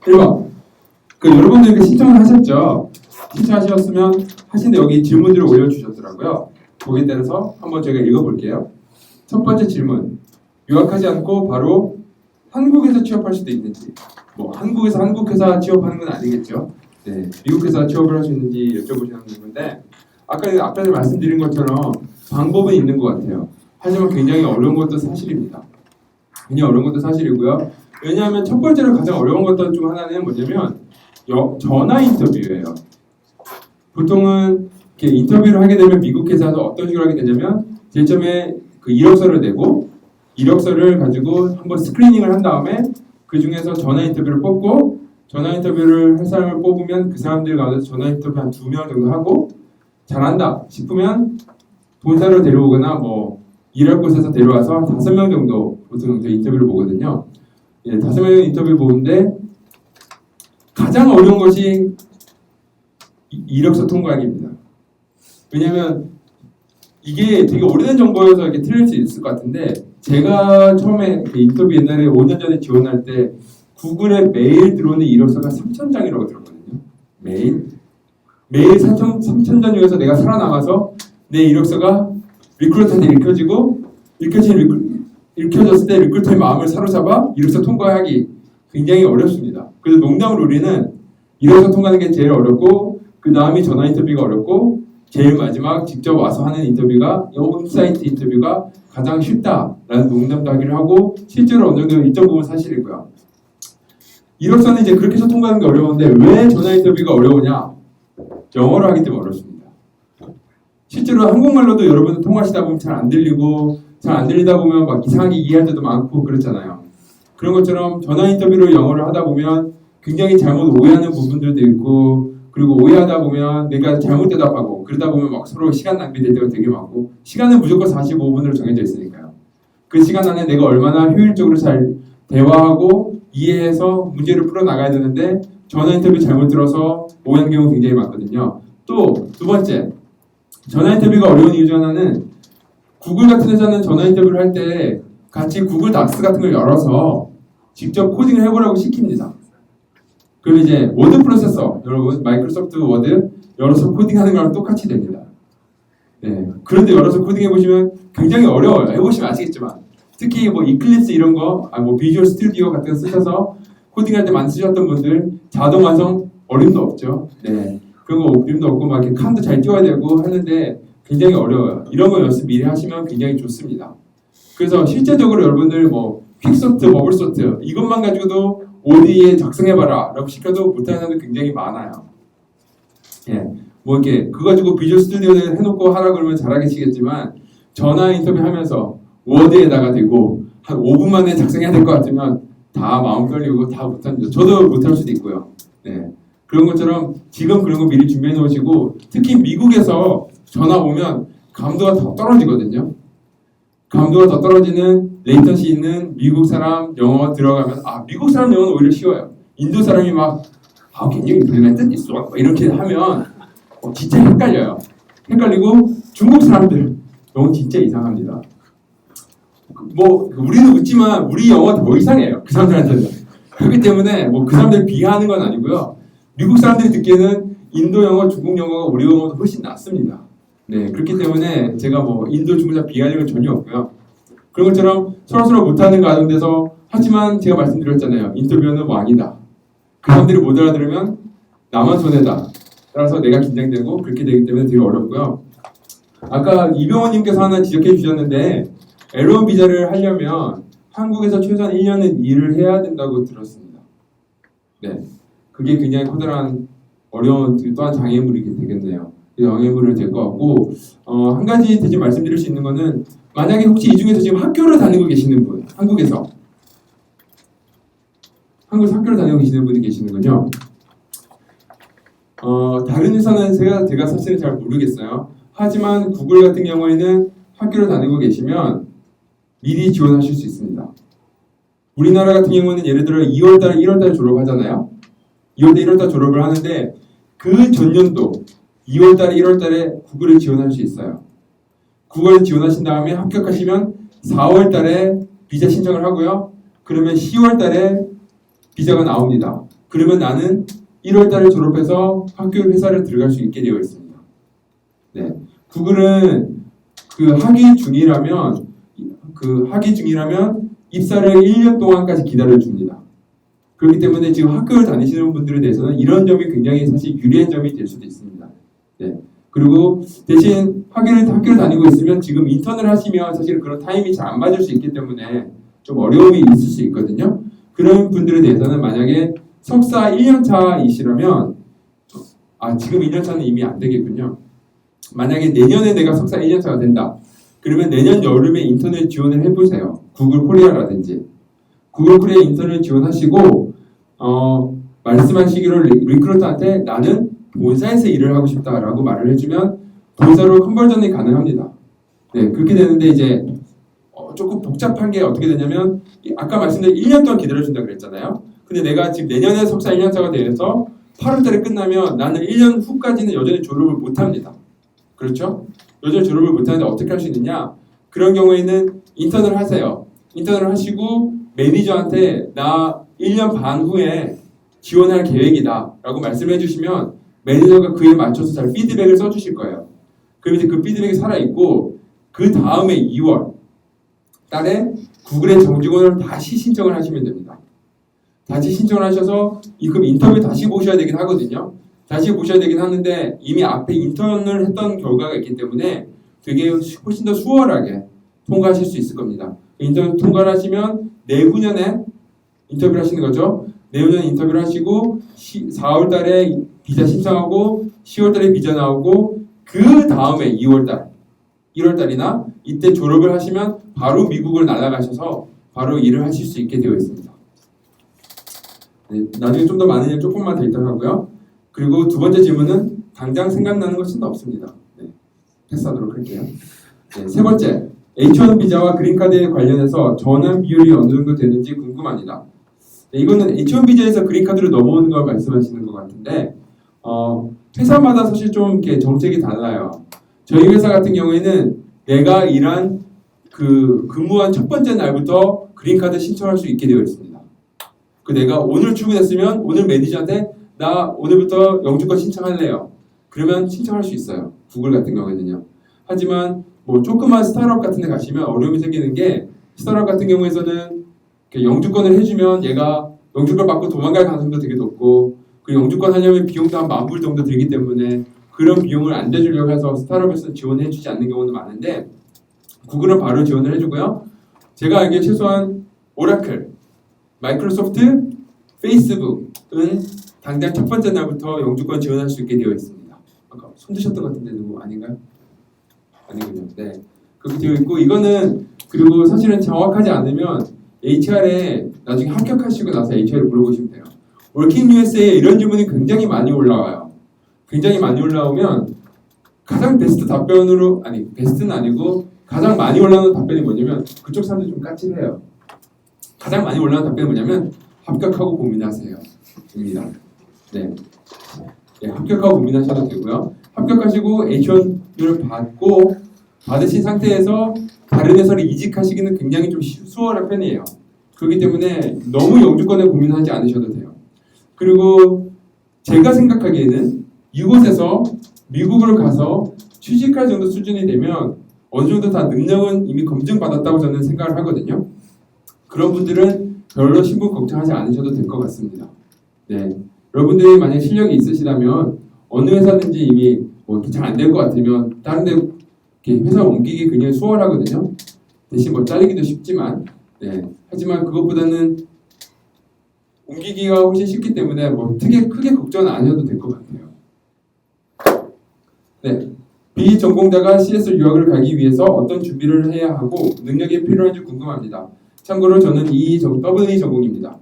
1번. 여러분들 신청을 하셨죠? 신청하셨으면 하신데 여기 질문들을 올려주셨더라고요. 거기에 따라서 한번 제가 읽어볼게요. 첫 번째 질문. 유학하지 않고 바로 한국에서 취업할 수도 있는지. 한국에서 한국 회사 취업하는 건 아니겠죠. 네, 미국 회사 취업을 할 수 있는지 여쭤보시는 건데 아까 앞에서 말씀드린 것처럼 방법은 있는 것 같아요. 하지만 굉장히 어려운 것도 사실입니다. 굉장히 어려운 것도 사실이고요. 왜냐하면 첫 번째로 가장 어려운 것 중 하나는 뭐냐면 전화 인터뷰예요. 보통은 이렇게 인터뷰를 하게 되면 미국 회사에서 어떤 식으로 하게 되냐면 제일 처음에 이력서를 내고 이력서를 가지고 한번 스크리닝을 한 다음에 그 중에서 전화 인터뷰를 뽑고 전화 인터뷰를 할 사람을 뽑으면 그 사람들 가운데서 전화 인터뷰 한 2명 정도 하고 잘한다 싶으면 본사로 데려오거나 일할 곳에서 데려와서 한 5명 정도 보통 인터뷰를 보거든요. 예, 5명 인터뷰 보는데 가장 어려운 것이 이력서 통과하기입니다. 왜냐하면 이게 되게 오래된 정보여서 이렇게 틀릴 수 있을 것 같은데 제가 처음에 인터뷰 옛날에 5년 전에 지원할 때 구글에 매일 들어오는 이력서가 3,000장이라고 들었거든요. 매일 3,000장 중에서 내가 살아남아서 내 이력서가 리크루터한테 읽혀졌을 때 리크루터의 마음을 사로잡아 이력서 통과하기 굉장히 어렵습니다. 그래서 농담으로 우리는 이력서 통과하는 게 제일 어렵고 그 다음이 전화 인터뷰가 어렵고 제일 마지막 직접 와서 하는 인터뷰가 온사이트 인터뷰가 가장 쉽다라는 농담도 하기를 하고 실제로 어느 정도 일정 부분 사실이고요. 이력서는 이제 그렇게 해서 통과하는 게 어려운데 왜 전화 인터뷰가 어려우냐? 영어로 하기 때문에 어렵습니다. 실제로 한국말로도 여러분 통화하시다 보면 잘 안 들리고 잘 안 들리다 보면 막 이상하게 이해할 때도 많고 그렇잖아요. 그런 것처럼 전화 인터뷰로 영어를 하다 보면 굉장히 잘못 오해하는 부분들도 있고 그리고 오해하다 보면 내가 잘못 대답하고 그러다 보면 막 서로 시간 낭비될 때가 되게 많고 시간은 무조건 45분으로 정해져 있으니까요. 그 시간 안에 내가 얼마나 효율적으로 잘 대화하고 이해해서 문제를 풀어나가야 되는데 전화 인터뷰 잘못 들어서 오해하는 경우가 굉장히 많거든요. 또 두 번째, 전화 인터뷰가 어려운 이유 중 하나는 구글 같은 회사는 전화 인터뷰를 할 때 같이 구글 닥스 같은 걸 열어서 직접 코딩을 해보라고 시킵니다. 그럼 이제 워드 프로세서 여러분 마이크로소프트 워드 열어서 코딩하는 거랑 똑같이 됩니다. 네, 그런데 열어서 코딩해 보시면 굉장히 어려워요. 해보시면 아시겠지만 특히 이클립스 이런 거, 비주얼 스튜디오 같은 거 쓰셔서 코딩할 때 많이 쓰셨던 분들 자동 완성 어림도 없죠. 네, 그런 거 어림도 없고 막 이렇게 칸도 잘 띄워야 되고 하는데 굉장히 어려워요. 이런 거 연습 미리 하시면 굉장히 좋습니다. 그래서 실제적으로 여러분들 퀵소트, 버블소트 이것만 가지고도 OD에 작성해봐라 라고 시켜도 못하는 사람들 굉장히 많아요. 예, 이렇게 그거 가지고 비주얼 스튜디오에 해놓고 하라 그러면 잘하시겠지만 전화 인터뷰 하면서 워드에다가 대고 한 5분 만에 작성해야 될 것 같으면 다 마음 떨리고 다 못합니다. 저도 못할 수도 있고요. 네, 그런 것처럼 지금 그런 거 미리 준비해 놓으시고 특히 미국에서 전화 오면 감도가 더 떨어지거든요. 감도가 더 떨어지는 레이턴시 있는 미국 사람 영어 들어가면 미국 사람 영어는 오히려 쉬워요. 인도 사람이 can you implement this one? 이렇게 하면 진짜 헷갈려요. 헷갈리고 중국 사람들 영어 진짜 이상합니다. 우리는 웃지만 우리 영어 더 이상해요. 그 사람들한테는. 그렇기 때문에 그 사람들 비하하는 건 아니고요. 미국 사람들이 듣기에는 인도 영어, 중국 영어가 우리 영어보다 훨씬 낫습니다. 네, 그렇기 때문에 제가 인도, 중국사 비하려는 전혀 없고요. 그런 것처럼 서로 못하는 가운데서 하지만 제가 말씀드렸잖아요. 인터뷰는 왕이다. 그 사람들이 못 알아들으면 나만 손해다. 따라서 내가 긴장되고 그렇게 되기 때문에 되게 어렵고요. 아까 이병헌님께서 하나 지적해 주셨는데 L1 비자를 하려면 한국에서 최소한 1년은 일을 해야 된다고 들었습니다. 네, 그게 굉장히 커다란 어려운 또한 장애물이 되겠네요. 장애물을 될 것 같고 한 가지 대신 말씀드릴 수 있는 거는 만약에 혹시 이 중에서 지금 학교를 다니고 계시는 분 한국에서 학교를 다니고 계시는 분이 계시는군요. 다른 회사는 제가 사실은 잘 모르겠어요. 하지만 구글 같은 경우에는 학교를 다니고 계시면 미리 지원하실 수 있습니다. 우리나라 같은 경우는 예를 들어 2월달, 1월달 졸업하잖아요. 2월달, 1월달 졸업을 하는데 그 전년도 2월달, 1월달에 구글을 지원할 수 있어요. 구글을 지원하신 다음에 합격하시면 4월달에 비자 신청을 하고요. 그러면 10월달에 비자가 나옵니다. 그러면 나는 1월 달에 졸업해서 학교 회사를 들어갈 수 있게 되어 있습니다. 네. 구글은 학위 중이라면 입사를 1년 동안까지 기다려 줍니다. 그렇기 때문에 지금 학교를 다니시는 분들에 대해서는 이런 점이 굉장히 사실 유리한 점이 될 수도 있습니다. 네. 그리고 대신 학교를 다니고 있으면 지금 인턴을 하시면 사실 그런 타임이 잘 안 맞을 수 있기 때문에 좀 어려움이 있을 수 있거든요. 그런 분들에 대해서는 만약에 석사 1년차이시라면 지금 1년차는 이미 안 되겠군요. 만약에 내년에 내가 석사 1년차가 된다. 그러면 내년 여름에 인턴을 지원을 해보세요. 구글 코리아라든지. 구글 코리아 인턴을 지원하시고 말씀하시기로 리크루터한테 나는 본사에서 일을 하고 싶다라고 말을 해주면 본사로 컨버전이 가능합니다. 네, 그렇게 되는데 이제 조금 복잡한 게 어떻게 되냐면 아까 말씀드린 1년 동안 기다려준다 그랬잖아요. 근데 내가 지금 내년에 석사 1년차가 돼서 8월 달에 끝나면 나는 1년 후까지는 여전히 졸업을 못합니다. 그렇죠? 여전히 졸업을 못하는데 어떻게 할 수 있느냐? 그런 경우에는 인턴을 하세요. 인턴을 하시고 매니저한테 나 1년 반 후에 지원할 계획이다 라고 말씀해 주시면 매니저가 그에 맞춰서 잘 피드백을 써주실 거예요. 그럼 이제 그 피드백이 살아있고 그 다음에 2월 달에 구글의 정직원을 다시 신청을 하시면 됩니다. 다시 신청을 하셔서 그럼 인터뷰 다시 보셔야 되긴 하거든요. 다시 보셔야 되긴 하는데 이미 앞에 인턴을 했던 결과가 있기 때문에 되게 훨씬 더 수월하게 통과하실 수 있을 겁니다. 인턴 통과를 하시면 내후년에 인터뷰를 하시는 거죠. 내후년에 인터뷰를 하시고 4월 달에 비자 신청하고 10월 달에 비자 나오고 그 다음에 2월 달, 1월 달이나 이때 졸업을 하시면 바로 미국을 날아가셔서 바로 일을 하실 수 있게 되어 있습니다. 네, 나중에 좀 더 많은 일 조금만 더 있다고 하고요. 그리고 두 번째 질문은 당장 생각나는 것은 없습니다. 네, 패스하도록 할게요. 네, 세 번째, H1 비자와 그린카드에 관련해서 전환 비율이 어느 정도 되는지 궁금합니다. 네, 이거는 H1 비자에서 그린카드로 넘어오는 걸 말씀하시는 것 같은데 회사마다 사실 좀 이렇게 정책이 달라요. 저희 회사 같은 경우에는 내가 일한 근무한 첫 번째 날부터 그린카드 신청할 수 있게 되어 있습니다. 내가 오늘 출근했으면 오늘 매니저한테 나 오늘부터 영주권 신청할래요. 그러면 신청할 수 있어요. 구글 같은 경우에는요. 하지만 조그만 스타트업 같은 데 가시면 어려움이 생기는 게 스타트업 같은 경우에서는 영주권을 해주면 얘가 영주권 받고 도망갈 가능성도 되게 높고 그리고 영주권 하려면 비용도 한 $10,000 정도 들기 때문에 그런 비용을 안 대주려고 해서 스타트업에서 지원해주지 않는 경우도 많은데 구글은 바로 지원을 해주고요. 제가 알기에 최소한 오라클, 마이크로소프트, 페이스북은 당장 첫 번째 날부터 영주권 지원할 수 있게 되어 있습니다. 아까 손 드셨던 것 같은데 누구 아닌가요? 아니군요. 네, 그렇게 되어 있고 이거는 그리고 사실은 정확하지 않으면 HR에 나중에 합격하시고 나서 HR을 물어보시면 돼요. 워킹 USA에 이런 질문이 굉장히 많이 올라와요. 굉장히 많이 올라오면 가장 베스트 답변으로 베스트는 아니고 가장 많이 올라오는 답변이 뭐냐면 그쪽 사람들 좀 까칠해요. 가장 많이 올라오는 답변이 뭐냐면 합격하고 고민하세요. 입니다. 네. 네, 합격하고 고민하셔도 되고요. 합격하시고 H1을 받으신 상태에서 다른 회사를 이직하시기는 굉장히 좀 수월한 편이에요. 그렇기 때문에 너무 영주권에 고민하지 않으셔도 돼요. 그리고 제가 생각하기에는 이곳에서 미국으로 가서 취직할 정도 수준이 되면 어느 정도 다 능력은 이미 검증받았다고 저는 생각을 하거든요. 그런 분들은 별로 신분 걱정하지 않으셔도 될 것 같습니다. 네, 여러분들이 만약 실력이 있으시다면 어느 회사든지 이미 잘 안 될 것 같으면 다른 데 회사 옮기기 굉장히 수월하거든요. 대신 잘리기도 쉽지만 하지만 그것보다는 옮기기가 훨씬 쉽기 때문에 크게 걱정은 안 해도 될 것 같아요. 네, 비전공자가 CS 유학을 가기 위해서 어떤 준비를 해야 하고 능력이 필요한지 궁금합니다. 참고로 저는 WE 전공입니다.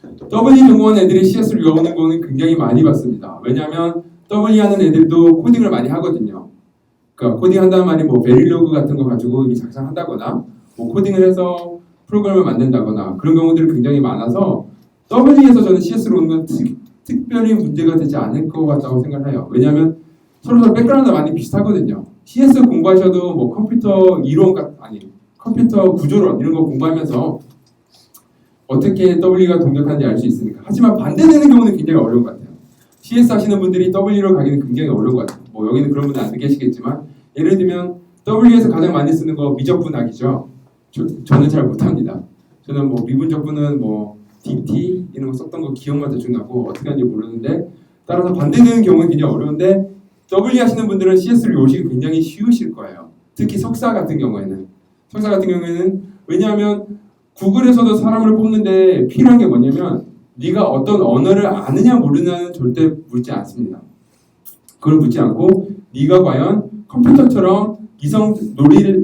WE 전공한 애들이 CS를 유학 오는 거는 굉장히 많이 봤습니다. 왜냐하면 WE 하는 애들도 코딩을 많이 하거든요. 그러니까 코딩 한다는 말이 베릴로그 같은 거 가지고 작성한다거나 코딩을 해서 프로그램을 만든다거나 그런 경우들이 굉장히 많아서 WE에서 저는 CS로 오는 건 특별히 문제가 되지 않을 것 같다고 생각해요. 왜냐하면 서로 백그라운드가 많이 비슷하거든요. CS 공부하셔도 컴퓨터 이론 컴퓨터 구조론 이런 거 공부하면서 어떻게 W가 동작하는지 알 수 있으니까. 하지만 반대되는 경우는 굉장히 어려운 것 같아요. CS 하시는 분들이 W로 가기는 굉장히 어려운 것 같아요. 뭐 여기는 그런 분들 안 계시겠지만 예를 들면 W에서 가장 많이 쓰는 거 미적분하기죠. 저는 잘 못합니다. 저는 뭐 미분적분은 뭐 DT 이런 거 썼던 거 기억만 대충 나고 어떻게 하는지 모르는데 따라서 반대되는 경우는 굉장히 어려운데 W 하시는 분들은 CS를 요식이 굉장히 쉬우실 거예요. 특히 석사 같은 경우에는 왜냐하면 구글에서도 사람을 뽑는데 필요한 게 뭐냐면 네가 어떤 언어를 아느냐 모르냐는 절대 묻지 않습니다. 그걸 묻지 않고 네가 과연 컴퓨터처럼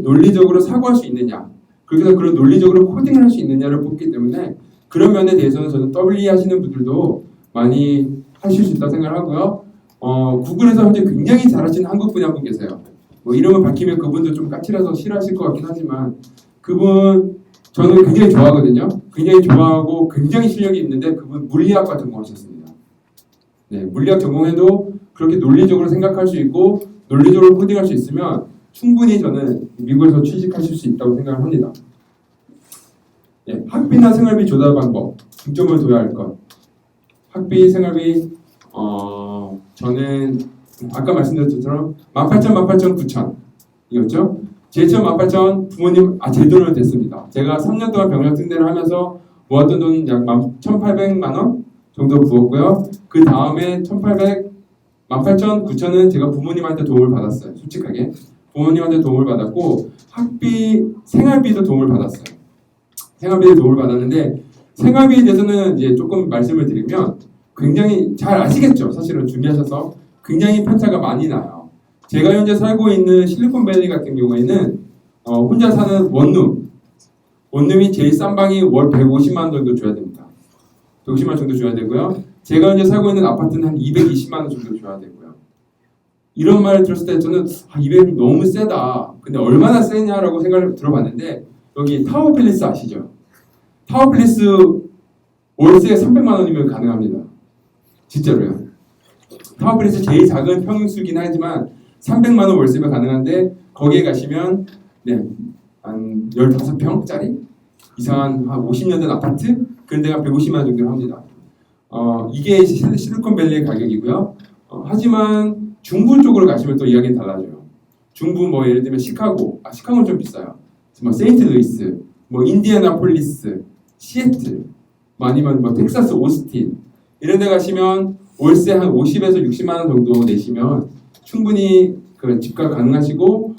논리적으로 사고할 수 있느냐 그래서 그런 논리적으로 코딩을 할 수 있느냐를 뽑기 때문에 그런 면에 대해서는 저는 W 하시는 분들도 많이 하실 수 있다고 생각하고요. 구글에서 현재 굉장히 잘하시는 한국 분이 한 분 계세요. 뭐 이름을 밝히면 그분도 좀 까칠해서 싫어하실 것 같긴 하지만 그분 저는 굉장히 좋아하거든요. 굉장히 좋아하고 굉장히 실력이 있는데 그분 물리학과 전공하셨습니다. 네, 물리학 전공해도 그렇게 논리적으로 생각할 수 있고 논리적으로 코딩할 수 있으면 충분히 저는 미국에서 취직하실 수 있다고 생각을 합니다. 네, 학비나 생활비 조달 방법, 중점을 둬야 할 것. 학비, 생활비, 저는 아까 말씀드렸던 것처럼 18,000, 9,000 이었죠. 제 처음 18,000 부모님 제 돈으로 됐습니다. 제가 3년 동안 병역 특례를 하면서 모았던 돈 약 1,800만 원 정도 부었고요. 그 다음에 1,800, 18,000, 9,000은 제가 부모님한테 도움을 받았어요. 솔직하게 부모님한테 도움을 받았고 학비, 생활비도 도움을 받았어요. 생활비에 도움을 받았는데 생활비에 대해서는 이제 조금 말씀을 드리면 굉장히 잘 아시겠죠. 사실은 준비하셔서 굉장히 편차가 많이 나요. 제가 현재 살고 있는 실리콘밸리 같은 경우에는 혼자 사는 원룸이 제일 싼 방이 월 150만 원 정도 줘야 됩니다. 150만 원 정도 줘야 되고요. 제가 현재 살고 있는 아파트는 한 220만 원 정도 줘야 되고요. 이런 말을 들었을 때 저는 200이 너무 세다. 근데 얼마나 세냐라고 생각을 들어봤는데 여기 타워팰리스 아시죠? 타워팰리스 월세 300만 원이면 가능합니다. 진짜로요. 타워팰리스 제일 작은 평수긴 하지만 300만 원 월세면 가능한데 거기에 가시면 한 15평짜리 이상한 한 50년 된 아파트 그런 데가 150만 원 정도 합니다. 이게 실리콘밸리의 가격이고요. 하지만 중부 쪽으로 가시면 또 이야기는 달라져요. 중부 뭐 예를 들면 시카고는 좀 비싸요. 뭐 세인트루이스, 뭐 인디애나폴리스, 시애틀, 뭐 아니면 뭐 텍사스 오스틴 이런 데 가시면 월세 한 50에서 60만 원 정도 내시면 충분히 그 집값 가능하시고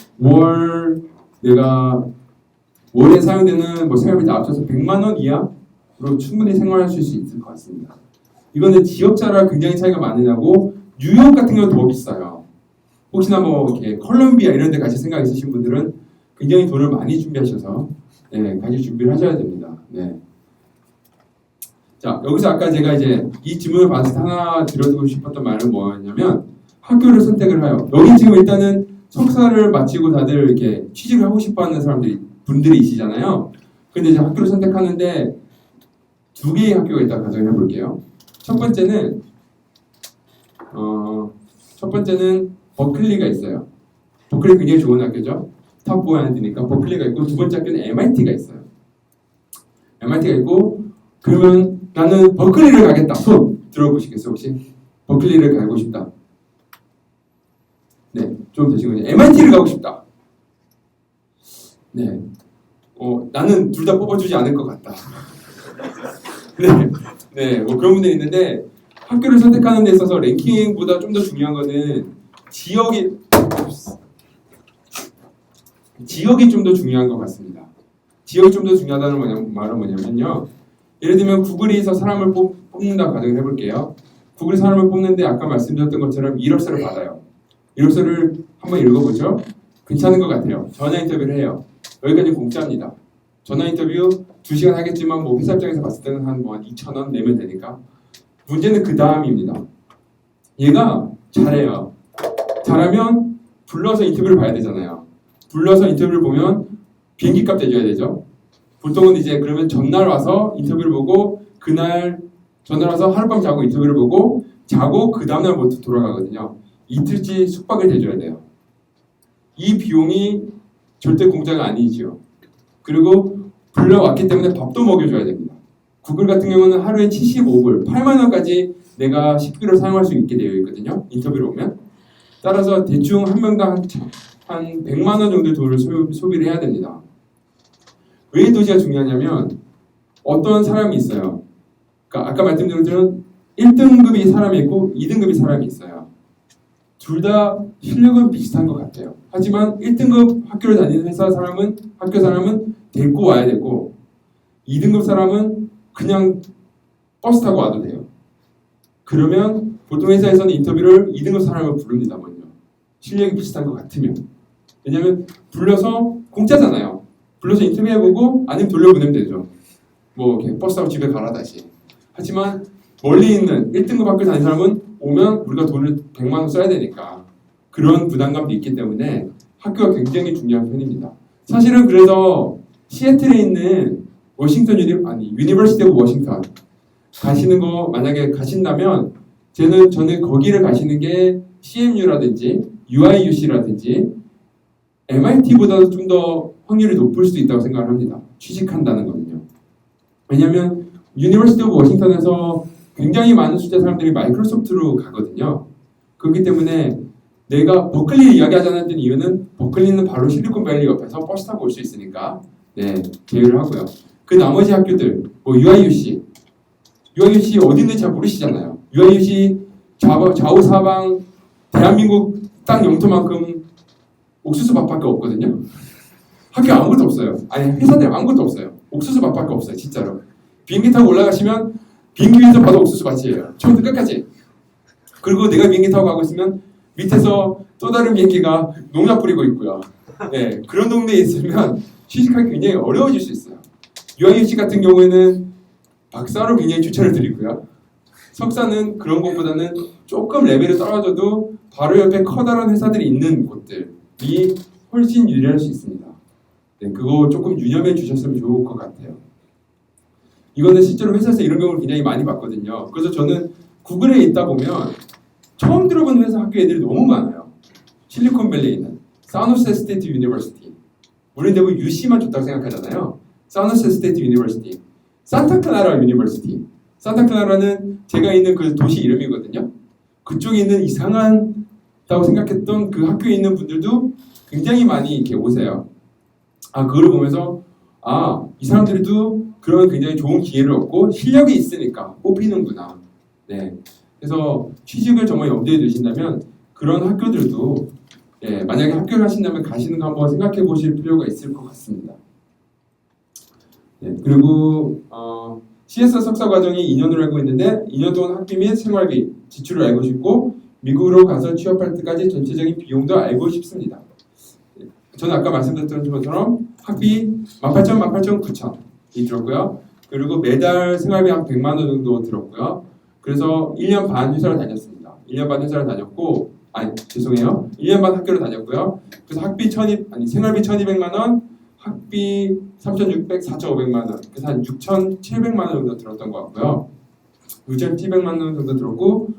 월에 사용되는 뭐 생활비 다 합쳐서 100만 원 이하로 충분히 생활하실 수 있을 것 같습니다. 이거는 지역차라 굉장히 차이가 많이 나고 뉴욕 같은 경우는 더 비싸요. 혹시나 뭐 이렇게 컬럼비아 이런 데 가실 생각 있으신 분들은 굉장히 돈을 많이 준비하셔서 가실 준비를 하셔야 됩니다. 네. 자, 여기서 아까 제가 이제 이 질문을 받을 때 하나 드리고 싶었던 말은 뭐였냐면 학교를 선택을 해요. 여기 지금 일단은 석사를 마치고 다들 이렇게 취직을 하고 싶어하는 분들이시잖아요. 근데 이제 학교를 선택하는데 두 개의 학교가 있다고 가정해 볼게요. 첫 번째는 버클리가 있어요. 버클리 굉장히 좋은 학교죠. 탑 보안드니까 버클리가 있고 두 번째 학교는 MIT가 있어요. MIT가 있고 그러면 나는 버클리를 가겠다. 손 들어보시겠어요 혹시? 버클리를 가고 싶다. 네, 좀 되시군요. MIT를 가고 싶다. 네, 나는 둘 다 뽑아주지 않을 것 같다. 네, 뭐 그런 분들이 있는데 학교를 선택하는 데 있어서 랭킹보다 좀 더 중요한 거는 지역이 좀 더 중요한 것 같습니다. 지역이 좀 더 중요하다는 말은 뭐냐면요. 예를 들면 구글에서 사람을 뽑는다 가정을 해볼게요. 구글이 사람을 뽑는데 아까 말씀드렸던 것처럼 이력서를 받아요. 이력서를 한번 읽어보죠. 괜찮은 것 같아요. 전화 인터뷰를 해요. 여기까지 공짜입니다. 전화 인터뷰 2시간 하겠지만 뭐 회사 입장에서 봤을 때는 한 2,000원 내면 되니까. 문제는 그 다음입니다. 얘가 잘해요. 잘하면 불러서 인터뷰를 봐야 되잖아요. 불러서 인터뷰를 보면 비행기 값 내줘야 되죠. 보통은 이제 그러면 전날 와서 인터뷰를 보고 그날 전날 와서 하룻밤 자고 인터뷰를 보고 자고 그 다음날 모두 돌아가거든요. 이틀치 숙박을 대줘야 돼요. 이 비용이 절대 공짜가 아니죠. 그리고 불러왔기 때문에 밥도 먹여줘야 됩니다. 구글 같은 경우는 하루에 75불, 8만 원까지 내가 식비로 사용할 수 있게 되어 있거든요. 인터뷰를 오면. 따라서 대충 한 명당 한 100만 원 정도의 돈을 소비를 해야 됩니다. 왜 이 도시가 중요하냐면 어떤 사람이 있어요. 그러니까 아까 말씀드린 것처럼 1등급이 사람이 있고 2등급이 사람이 있어요. 둘 다 실력은 비슷한 것 같아요. 하지만 1등급 학교를 다니는 학교 사람은 데리고 와야 되고 2등급 사람은 그냥 버스 타고 와도 돼요. 그러면 보통 회사에서는 인터뷰를 2등급 사람을 부릅니다. 먼저. 실력이 비슷한 것 같으면. 왜냐하면 불러서 공짜잖아요. 불러서 인터뷰해보고 아니면 돌려보내면 되죠. 뭐 이렇게 버스 타고 집에 가라 다시. 하지만 멀리 있는 1등급 학교 다니는 사람은 오면 우리가 돈을 100만 원 써야 되니까 그런 부담감도 있기 때문에 학교가 굉장히 중요한 편입니다. 사실은 그래서 시애틀에 있는 유니버시티 오브 워싱턴 가시는 거 만약에 가신다면 저는 거기를 가시는 게 CMU라든지 UIUC라든지 MIT보다도 좀 더 확률이 높을 수도 있다고 생각을 합니다. 취직한다는 거는요. 왜냐하면 유니버시티 오브 워싱턴에서 굉장히 많은 숫자 사람들이 마이크로소프트로 가거든요. 그렇기 때문에 내가 버클리 이야기하지 않았던 이유는 버클리는 바로 실리콘밸리 옆에서 버스 타고 올 수 있으니까 제외를 하고요. 그 나머지 학교들 뭐 UIUC 어디 있는지 잘 모르시잖아요. UIUC 좌우 사방 대한민국 땅 영토만큼 옥수수밭밖에 없거든요. 학교 아무것도 없어요. 아니 회사들 아무것도 없어요. 옥수수밭밖에 없어요. 진짜로. 비행기 타고 올라가시면 비행기 위에서 봐도 옥수수밭이에요. 처음부터 끝까지. 그리고 내가 비행기 타고 가고 있으면 밑에서 또 다른 비행기가 농약 뿌리고 있고요. 네, 그런 동네에 있으면 취직하기 굉장히 어려워질 수 있어요. UIUC 같은 경우에는 박사로 굉장히 추천을 드리고요. 석사는 그런 것보다는 조금 레벨이 떨어져도 바로 옆에 커다란 회사들이 있는 곳들이 훨씬 유리할 수 있습니다. 네, 그거 조금 유념해 주셨으면 좋을 것 같아요. 이거는 실제로 회사에서 이런 경우를 굉장히 많이 봤거든요. 그래서 저는 구글에 있다 보면 처음 들어본 회사 학교 애들이 너무 많아요. 실리콘밸리에 있는 사노세 스테이트 유니버시티. 우리는 대부분 UC만 좋다고 생각하잖아요. 사노세 스테이트 유니버시티, 산타클라라 유니버시티. 산타클라라는 제가 있는 그 도시 이름이거든요. 그쪽에 있는 이상하다고 생각했던 그 학교에 있는 분들도 굉장히 많이 이렇게 오세요. 그걸 보면서 이 사람들도 그런 굉장히 좋은 기회를 얻고 실력이 있으니까 뽑히는구나. 네. 그래서 취직을 정말 염두에 두신다면 그런 학교들도 만약에 학교를 하신다면 가시는 거 한번 생각해 보실 필요가 있을 것 같습니다. 네. 그리고 CS 석사 과정이 2년으로 알고 있는데 2년 동안 학비 및 생활비, 지출을 알고 싶고 미국으로 가서 취업할 때까지 전체적인 비용도 알고 싶습니다. 저는 아까 말씀드렸던 것처럼 학비 18,000, 18,900이 들었고요. 그리고 매달 생활비 한 100만 원 정도 들었고요. 그래서 1년 반 회사를 다녔습니다. 1년 반 회사를 다녔고, 1년 반 학교를 다녔고요. 그래서 생활비 1,200만 원, 학비 3,600, 4,500만 원, 그래서 한 6,700만 원 정도 들었던 것 같고요. 6,700만 원 정도 들었고,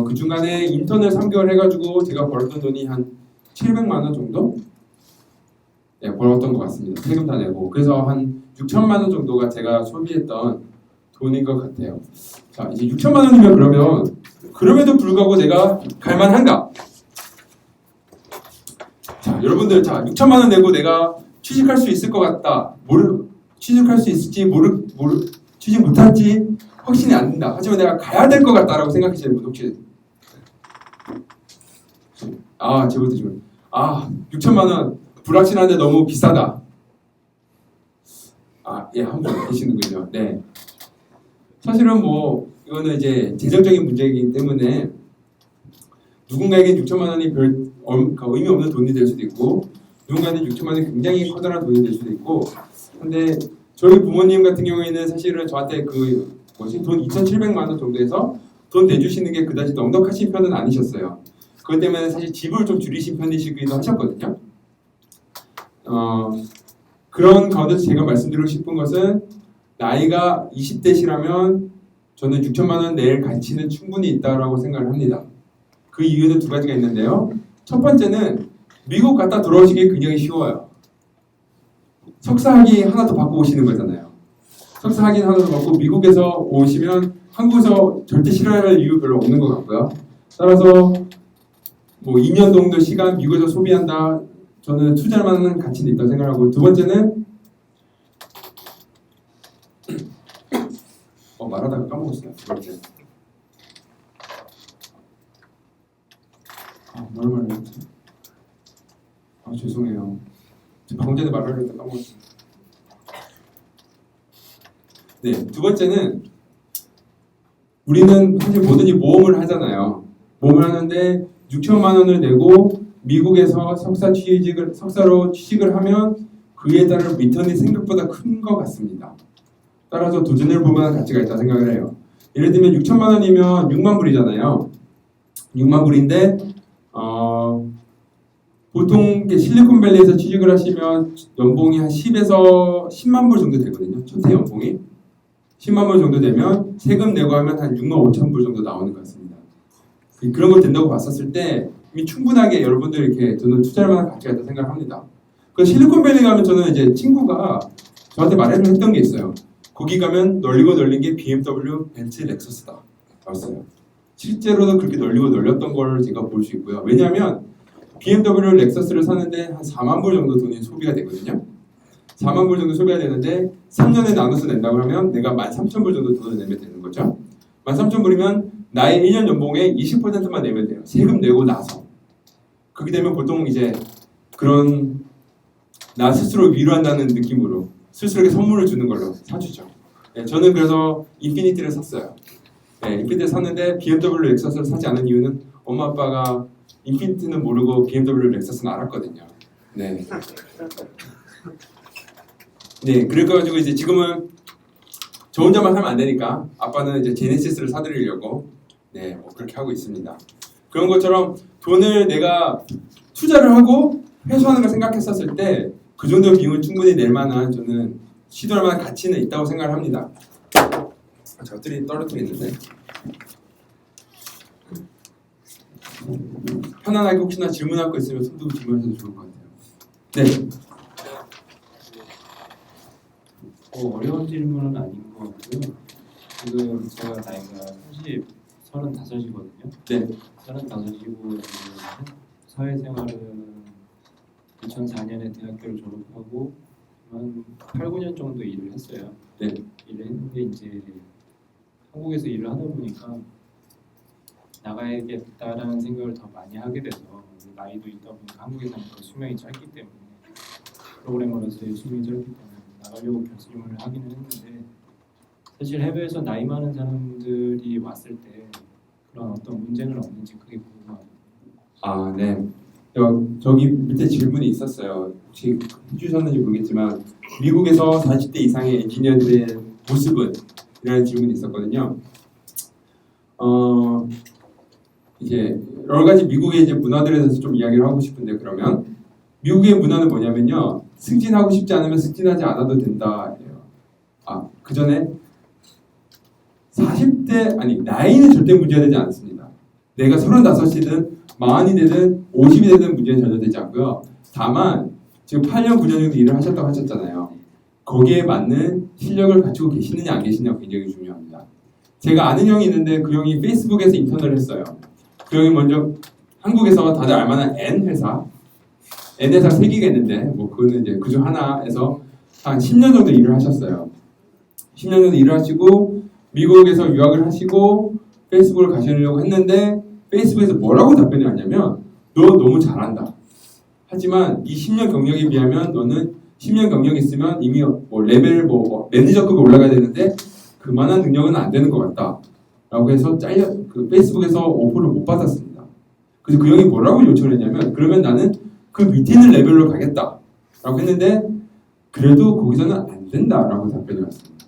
그 중간에 인턴을 3개월 해가지고 제가 벌었던 돈이 한 700만 원 정도? 벌었던 것 같습니다. 세금 다 내고. 그래서 한 6천만 원 정도가 제가 소비했던 돈인 것 같아요. 자, 이제 6천만 원이면 그럼에도 불구하고 내가 갈만한가? 자, 여러분들, 6천만 원 내고 내가 취직할 수 있을 것 같다. 취직할 수 있을지 취직 못할지 확신이 안 든다. 하지만 내가 가야 될 것 같다라고 생각하시는 분 혹시? 제부터 지금. 6천만 원 불확실한데 너무 비싸다. 한 분 계시는군요. 네. 사실은 이거는 이제 재정적인 문제이기 때문에 누군가에게 6천만 원이 별 의미 없는 돈이 될 수도 있고 누군가는 6천만 원이 굉장히 커다란 돈이 될 수도 있고 근데 저희 부모님 같은 경우에는 사실은 저한테 돈 2,700만 원 정도에서 돈 내주시는 게 그다지 넉넉하신 편은 아니셨어요. 그것 때문에 사실 집을 좀 줄이신 편이시기도 하셨거든요. 그런 가운데서 제가 말씀드리고 싶은 것은 나이가 20대시라면 저는 6천만 원 낼 가치는 충분히 있다고 생각을 합니다. 그 이유는 두 가지가 있는데요. 첫 번째는 미국 갔다 돌아오시기 굉장히 쉬워요. 석사학위 하나 더 받고 오시는 거잖아요. 석사 학위 하나도 받고 미국에서 오시면 한국에서 절대 싫어할 이유 별로 없는 것 같고요. 따라서 뭐 2년 정도 시간 미국에서 소비한다. 저는 투자할 만한 가치는 있다고 생각하고, 두 번째는 말하다가 까먹었어요. 두 번째. 뭘 말했지? 죄송해요. 방금 전에 말하려고 했다 까먹었어요. 네, 두 번째는 우리는 사실 뭐든지 모험을 하잖아요. 모험을 하는데 6천만 원을 내고 미국에서 석사로 취직을 하면 그에 따른 리턴이 생각보다 큰 것 같습니다. 따라서 도전을 볼 만한 가치가 있다고 생각을 해요. 예를 들면 6천만 원이면 6만 불이잖아요. 6만 불인데 보통 실리콘밸리에서 취직을 하시면 연봉이 한 10에서 10만 불 정도 되거든요. 첫해 연봉이 10만 불 정도 되면 세금 내고 하면 한 6만 5천 불 정도 나오는 것 같습니다. 그런 거 된다고 봤었을 때 이미 충분하게 여러분들 이렇게 저는 투자할 만한 가치가 있다고 생각합니다. 그 실리콘밸리 가면 저는 이제 친구가 저한테 말했던 게 있어요. 거기 가면 널리고 널린 게 BMW, 벤츠, 렉서스다. 봤어요. 실제로도 그렇게 널리고 널렸던 걸 제가 볼 수 있고요. 왜냐하면 BMW, 렉서스를 사는데 한 4만 불 정도 돈이 소비가 되거든요. 4만 불 정도 소비가 되는데 3년에 나눠서 낸다고 하면 내가 13,000불 정도 돈을 내면 되는 거죠. 13,000불이면 나의 1년 연봉의 20%만 내면 돼요. 세금 내고 나서. 그렇게 되면 보통 이제 그런 나 스스로 위로한다는 느낌으로 스스로에게 선물을 주는 걸로 사주죠. 네, 저는 그래서 인피니티를 샀어요. 네, 인피니티를 샀는데 BMW, 렉서스를 사지 않은 이유는 엄마 아빠가 인피니티는 모르고 BMW, 렉서스는 알았거든요. 네. 네, 그래가지고 이제 지금은 저 혼자만 하면 안 되니까 아빠는 이제 제네시스를 사드리려고 뭐 그렇게 하고 있습니다. 그런 것처럼 돈을 내가 투자를 하고 회수하는 걸 생각했었을 때 그 정도 비용을 충분히 낼 만한 저는 시도할 만한 가치는 있다고 생각을 합니다. 저들이 떨어뜨리는데 편안하게 혹시나 질문할 거 있으면 손 들고 질문하셔도 좋을 것 같아요. 네. 어려운 질문은 아닌 것 같고요. 지금 제가 나이가 35이거든요. 네. 35이고 사회생활은 2004년에 대학교를 졸업하고 한 8, 9년 정도 일을 했어요. 네. 일을 했는데 이제 한국에서 일을 하다 보니까 나가야겠다라는 생각을 더 많이 하게 돼서 나이도 있다 보니까 한국에 사니까 수명이 짧기 때문에 프로그래머로서의 수명이 짧기 때문에 나가려고 결심을 하기는 했는데 사실 해외에서 나이 많은 사람들이 왔을 때 그런 어떤 문제는 없는지 그게 궁금합니다. 네. 저기 밑에 질문이 있었어요. 혹시 해주셨는지 모르겠지만 미국에서 40대 이상의 엔지니어들의 모습은? 이라는 질문이 있었거든요. 이제 여러 가지 미국의 이제 문화들에 대해서 좀 이야기를 하고 싶은데, 그러면 미국의 문화는 뭐냐면요, 승진하고 싶지 않으면 승진하지 않아도 된다. 그 전에 40대 나이는 절대 문제가 되지 않습니다. 내가 35이든 40이 되든 50이 되든 문제는 전혀 되지 않고요. 다만 지금 8년 9년 정도 일을 하셨다고 하셨잖아요. 거기에 맞는 실력을 갖추고 계시느냐 안 계시느냐 굉장히 중요합니다. 제가 아는 형이 있는데 그 형이 페이스북에서 인턴을 했어요. 그 형이 먼저 한국에서 다들 알만한 N회사 3개가 있는데 뭐 그거는 이제 그중 하나에서 한 10년 정도 일을 하셨어요. 10년 정도 일을 하시고 미국에서 유학을 하시고 페이스북을 가시려고 했는데 페이스북에서 뭐라고 답변이 왔냐면, 너 너무 잘한다. 하지만 이 10년 경력에 비하면 너는 10년 경력이 있으면 이미 레벨 매니저급에 올라가야 되는데 그만한 능력은 안 되는 것 같다. 라고 해서 페이스북에서 오퍼를 못 받았습니다. 그래서 그 형이 뭐라고 요청을 했냐면, 그러면 나는 그 밑에 있는 레벨로 가겠다. 라고 했는데 그래도 거기서는 안 된다라고 답변이 왔습니다.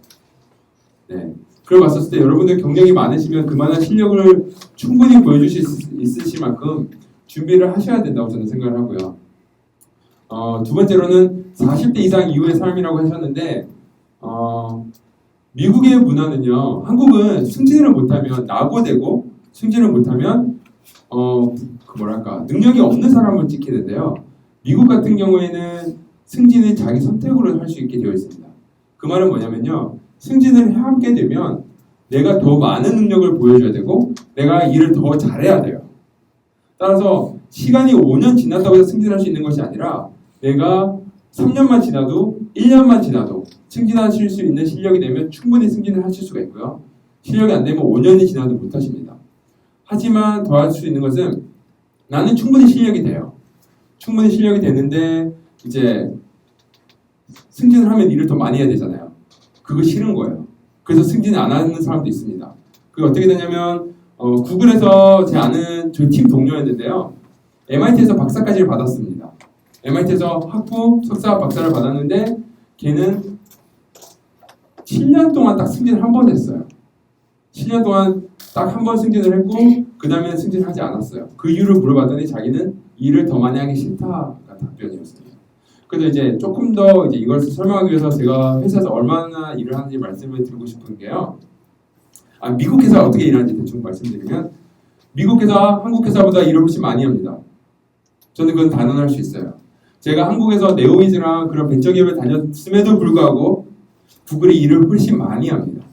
네. 그걸 봤었을 때 여러분들 경력이 많으시면 그만한 실력을 충분히 보여주실 수 있으실 만큼 준비를 하셔야 된다고 저는 생각을 하고요. 두 번째로는 40대 이상 이후의 삶이라고 하셨는데, 미국의 문화는요, 한국은 승진을 못하면 낙오되고 승진을 못하면 능력이 없는 사람을 찍히는데요. 미국 같은 경우에는 승진은 자기 선택으로 할 수 있게 되어 있습니다. 그 말은 뭐냐면요, 승진을 하게 되면 내가 더 많은 능력을 보여줘야 되고 내가 일을 더 잘해야 돼요. 따라서 시간이 5년 지났다고 해서 승진할 수 있는 것이 아니라 내가 3년만 지나도 1년만 지나도 승진하실 수 있는 실력이 되면 충분히 승진을 하실 수가 있고요. 실력이 안 되면 5년이 지나도 못 하십니다. 하지만 더 할 수 있는 것은 나는 충분히 실력이 돼요. 충분히 실력이 되는데 이제 승진을 하면 일을 더 많이 해야 되잖아요. 그거 싫은 거예요. 그래서 승진 안 하는 사람도 있습니다. 그게 어떻게 되냐면 구글에서 제 아는 저희 팀 동료였는데요. MIT에서 박사까지를 받았습니다. MIT에서 학부, 석사, 박사를 받았는데 걔는 7년 동안 딱 승진을 한 번 했어요. 7년 동안 딱 한 번 승진을 했고 그 다음에 승진하지 않았어요. 그 이유를 물어봤더니 자기는 일을 더 많이 하기 싫다가 답변이었어요. 그래서 이제 조금 더 이제 이걸 설명하기 위해서 제가 회사에서 얼마나 일을 하는지 말씀을 드리고 싶은 게요. 미국 회사가 어떻게 일하는지 대충 말씀드리면 미국 회사, 한국 회사보다 일을 훨씬 많이 합니다. 저는 그건 단언할 수 있어요. 제가 한국에서 네오이즈랑 그런 벤처기업에 다녔음에도 불구하고 구글이 일을 훨씬 많이 합니다.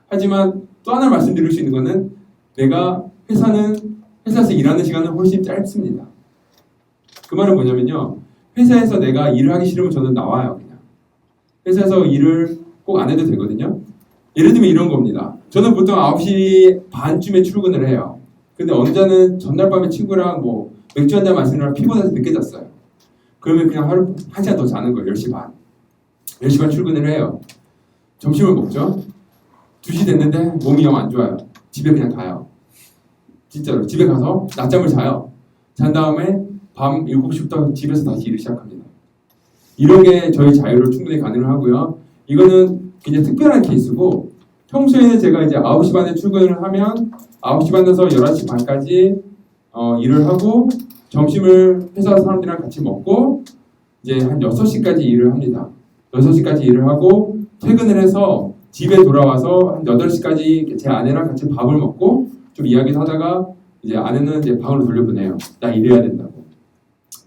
하지만 또 하나 말씀드릴 수 있는 거는 내가 회사에서 일하는 시간은 훨씬 짧습니다. 그 말은 뭐냐면요. 회사에서 내가 일을 하기 싫으면 저는 나와요. 그냥. 회사에서 일을 꼭 안 해도 되거든요. 예를 들면 이런 겁니다. 저는 보통 9시 반쯤에 출근을 해요. 근데 언제는 전날 밤에 친구랑 뭐 맥주 한잔 마시느라 피곤해서 늦게 잤어요. 그러면 그냥 하루 1시간 더 자는 거예요. 10시 반. 10시 반 출근을 해요. 점심을 먹죠. 2시 됐는데 몸이 영 안 좋아요. 집에 그냥 가요. 진짜로. 집에 가서 낮잠을 자요. 잔 다음에 밤 7시부터 집에서 다시 일을 시작합니다. 이런 게 저희 자유로 충분히 가능하고요. 이거는 굉장히 특별한 케이스고 평소에는 제가 이제 9시 반에 출근을 하면 9시 반에서 11시 반까지 일을 하고 점심을 회사 사람들이랑 같이 먹고 이제 한 6시까지 일을 합니다. 6시까지 일을 하고 퇴근을 해서 집에 돌아와서 한 8시까지 제 아내랑 같이 밥을 먹고 좀 이야기를 하다가 이제 아내는 이제 방으로 돌려보내요. 나 일해야 된다고.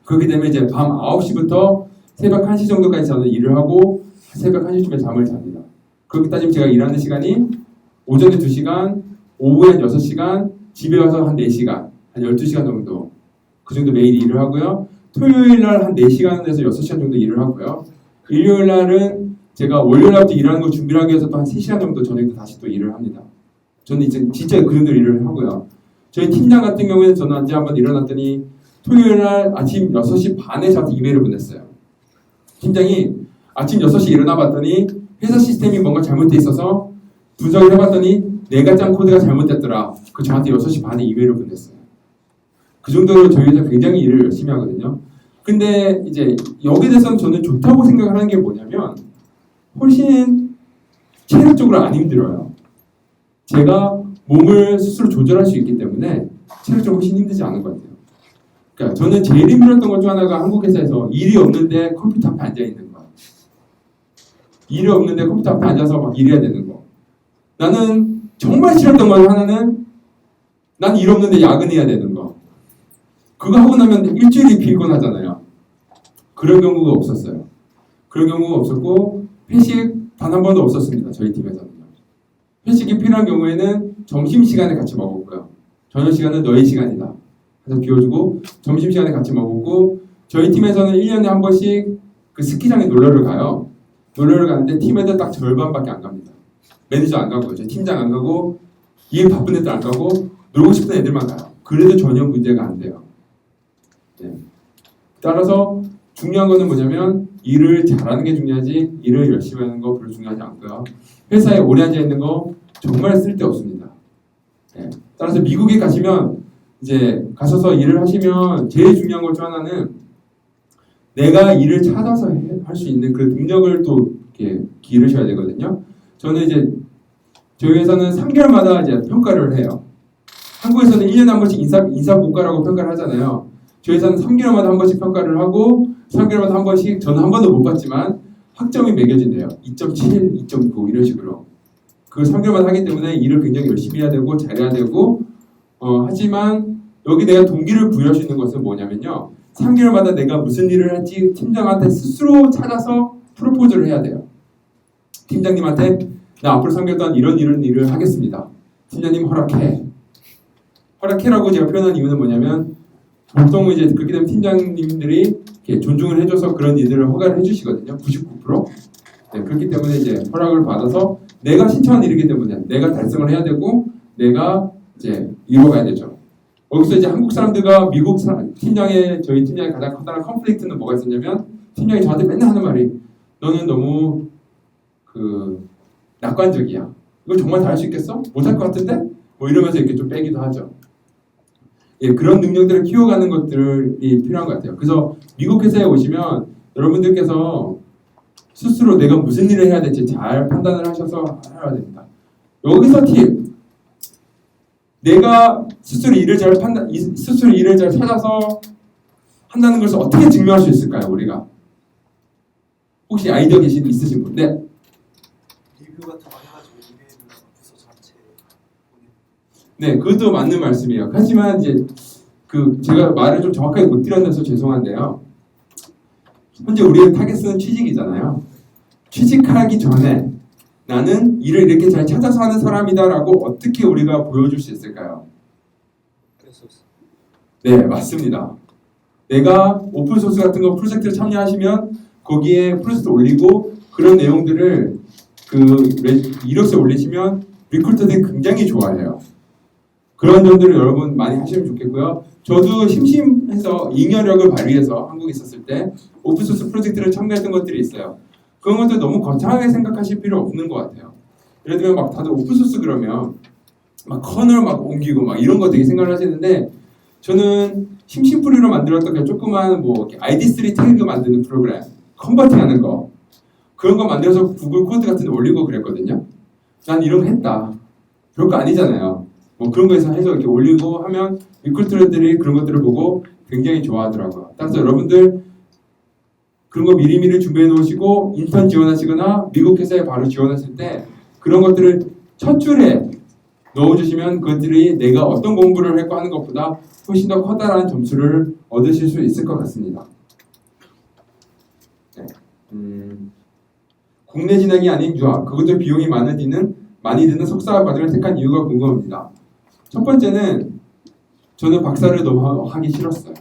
그렇게 되면 이제 밤 9시부터 새벽 1시 정도까지 저는 일을 하고 새벽 1시쯤에 잠을 잡니다. 그렇게 따지면 제가 일하는 시간이 오전에 2시간, 오후에 한 6시간, 집에 와서 한 4시간, 한 12시간 정도 그 정도 매일 일을 하고요. 토요일 날 한 4시간에서 6시간 정도 일을 하고요. 일요일 날은 제가 월요일 날부터 일하는 걸 준비를 하기 위해서 또 한 3시간 정도 저녁에 다시 또 일을 합니다. 저는 이제 진짜 그 정도 일을 하고요. 저희 팀장 같은 경우에는 저는 언제 한번 일어났더니 토요일 날 아침 6시 반에 저한테 이메일을 보냈어요. 팀장이 아침 6시에 일어나 봤더니 회사 시스템이 뭔가 잘못돼 있어서 분석을 해봤더니 내가 짠 코드가 잘못됐더라. 그 저한테 6시 반에 이메일을 보냈어요. 그 정도로 저희 회사 굉장히 일을 열심히 하거든요. 근데 이제 여기에 대해서는 저는 좋다고 생각을 하는 게 뭐냐면 훨씬 체력적으로 안 힘들어요. 제가 몸을 스스로 조절할 수 있기 때문에 체력적으로 훨씬 힘들지 않은 것 같아요. 그러니까 저는 제일 힘들었던 것 중 하나가 한국 회사에서 일이 없는데 컴퓨터 앞에 앉아 있는 거. 일이 없는데 컴퓨터 앞에 앉아서 막 일해야 되는 거. 나는 정말 싫었던 것 하나는 난 일 없는데 야근해야 되는 거. 그거 하고 나면 일주일이 피곤하잖아요. 그런 경우가 없었어요. 그런 경우가 없었고 회식 단 한 번도 없었습니다. 저희 팀에서는요. 회식이 필요한 경우에는 점심시간에 같이 먹었고요. 저녁시간은 너의 시간이다. 그래서 비워주고 점심시간에 같이 먹었고 저희 팀에서는 1년에 한 번씩 그 스키장에 놀러를 가요. 놀러를 가는데 팀 애들 딱 절반밖에 안 갑니다. 매니저 안 가고요. 저희 팀장 안 가고 일 바쁜 애들 안 가고 놀고 싶은 애들만 가요. 그래도 전혀 문제가 안 돼요. 네. 따라서 중요한 거는 뭐냐면 일을 잘하는 게 중요하지 일을 열심히 하는 거 별로 중요하지 않고요. 회사에 오래 앉아 있는 거 정말 쓸데없습니다. 네. 따라서 미국에 가시면 이제 가셔서 일을 하시면 제일 중요한 것 중 하나는 내가 일을 찾아서 할 수 있는 그 능력을 또 이렇게 기르셔야 되거든요. 저는 이제 저희 회사는 3개월마다 이제 평가를 해요. 한국에서는 1년에 한 번씩 인사 고과라고 평가를 하잖아요. 저희 회사는 3개월마다 한 번씩 평가를 하고 3개월마다 한 번씩 저는 한 번도 못 봤지만 학점이 매겨진대요. 2.7, 2.9 이런 식으로. 그걸 3개월마다 하기 때문에 일을 굉장히 열심히 해야 되고 잘해야 되고 하지만 여기 내가 동기를 부여할 수 있는 것은 뭐냐면요. 3개월마다 내가 무슨 일을 할지 팀장한테 스스로 찾아서 프로포즈를 해야 돼요. 팀장님한테 나 앞으로 섬겼던 이런 일을 하겠습니다. 팀장님 허락해라고 제가 표현한 이유는 뭐냐면 보통 이제 그렇게 되면 팀장님들이 이렇게 존중을 해줘서 그런 일들을 허가를 해주시거든요. 99%. 네, 그렇기 때문에 이제 허락을 받아서 내가 신청한 일이기 때문에 내가 달성을 해야 되고 내가 이제 이루어가야 되죠. 여기서 이제 한국 사람들과 미국 저희 팀장의 가장 커다란 컨플릭트는 뭐가 있었냐면 팀장이 저한테 맨날 하는 말이 너는 너무 낙관적이야. 이걸 정말 다 할 수 있겠어? 못할 것 같은데? 뭐 이러면서 이렇게 좀 빼기도 하죠. 예, 그런 능력들을 키워가는 것들이 필요한 것 같아요. 그래서 미국 회사에 오시면 여러분들께서 스스로 내가 무슨 일을 해야 될지 잘 판단을 하셔서 해야 됩니다. 여기서 팁! 내가 스스로 일을 잘 찾아서 한다는 것을 어떻게 증명할 수 있을까요, 우리가? 혹시 아이디어 있으신 분? 네. 리뷰 같은 거 해가지고 이메일을 부서 전체에 보내는. 네, 그것도 맞는 말씀이에요. 하지만 이제 제가 말을 좀 정확하게 못 드렸는서 죄송한데요. 현재 우리의 타겟은 취직이잖아요. 취직하기 전에 나는 일을 이렇게 잘 찾아서 하는 사람이다라고 어떻게 우리가 보여줄 수 있을까요? 네, 맞습니다. 내가 오픈소스 같은 거 프로젝트를 참여하시면 거기에 프로젝트 올리고 그런 내용들을 이력서에 올리시면 리크루터들이 굉장히 좋아해요. 그런 점들을 여러분 많이 하시면 좋겠고요. 저도 심심해서 잉여력을 발휘해서 한국에 있었을 때 오픈소스 프로젝트를 참가했던 것들이 있어요. 그런 것들 너무 거창하게 생각하실 필요 없는 것 같아요. 예를 들면 막 다들 오픈소스 그러면 막 커널 막 옮기고 막 이런 거 되게 생각을 하시는데 저는 심심풀이로 만들었던 그 조그만 뭐 ID3 태그 만드는 프로그램 컨버팅하는 거 그런 거 만들어서 구글 코드 같은 데 올리고 그랬거든요. 난 이런 거 했다. 별거 아니잖아요. 뭐 그런 거에서 해서 이렇게 올리고 하면 리크루터들이 그런 것들을 보고 굉장히 좋아하더라고요. 따라서 여러분들 그런 거 미리미리 준비해 놓으시고 인턴 지원하시거나 미국 회사에 바로 지원하실 때 그런 것들을 첫 줄에 넣어주시면 그것들이 내가 어떤 공부를 했고 하는 것보다 훨씬 더 커다란 점수를 얻으실 수 있을 것 같습니다. 네. 국내 진학이 아닌 유학, 그것도 비용이 많이 드는 석사 과정을 택한 이유가 궁금합니다. 첫 번째는 저는 박사를 너무 하기 싫었어요.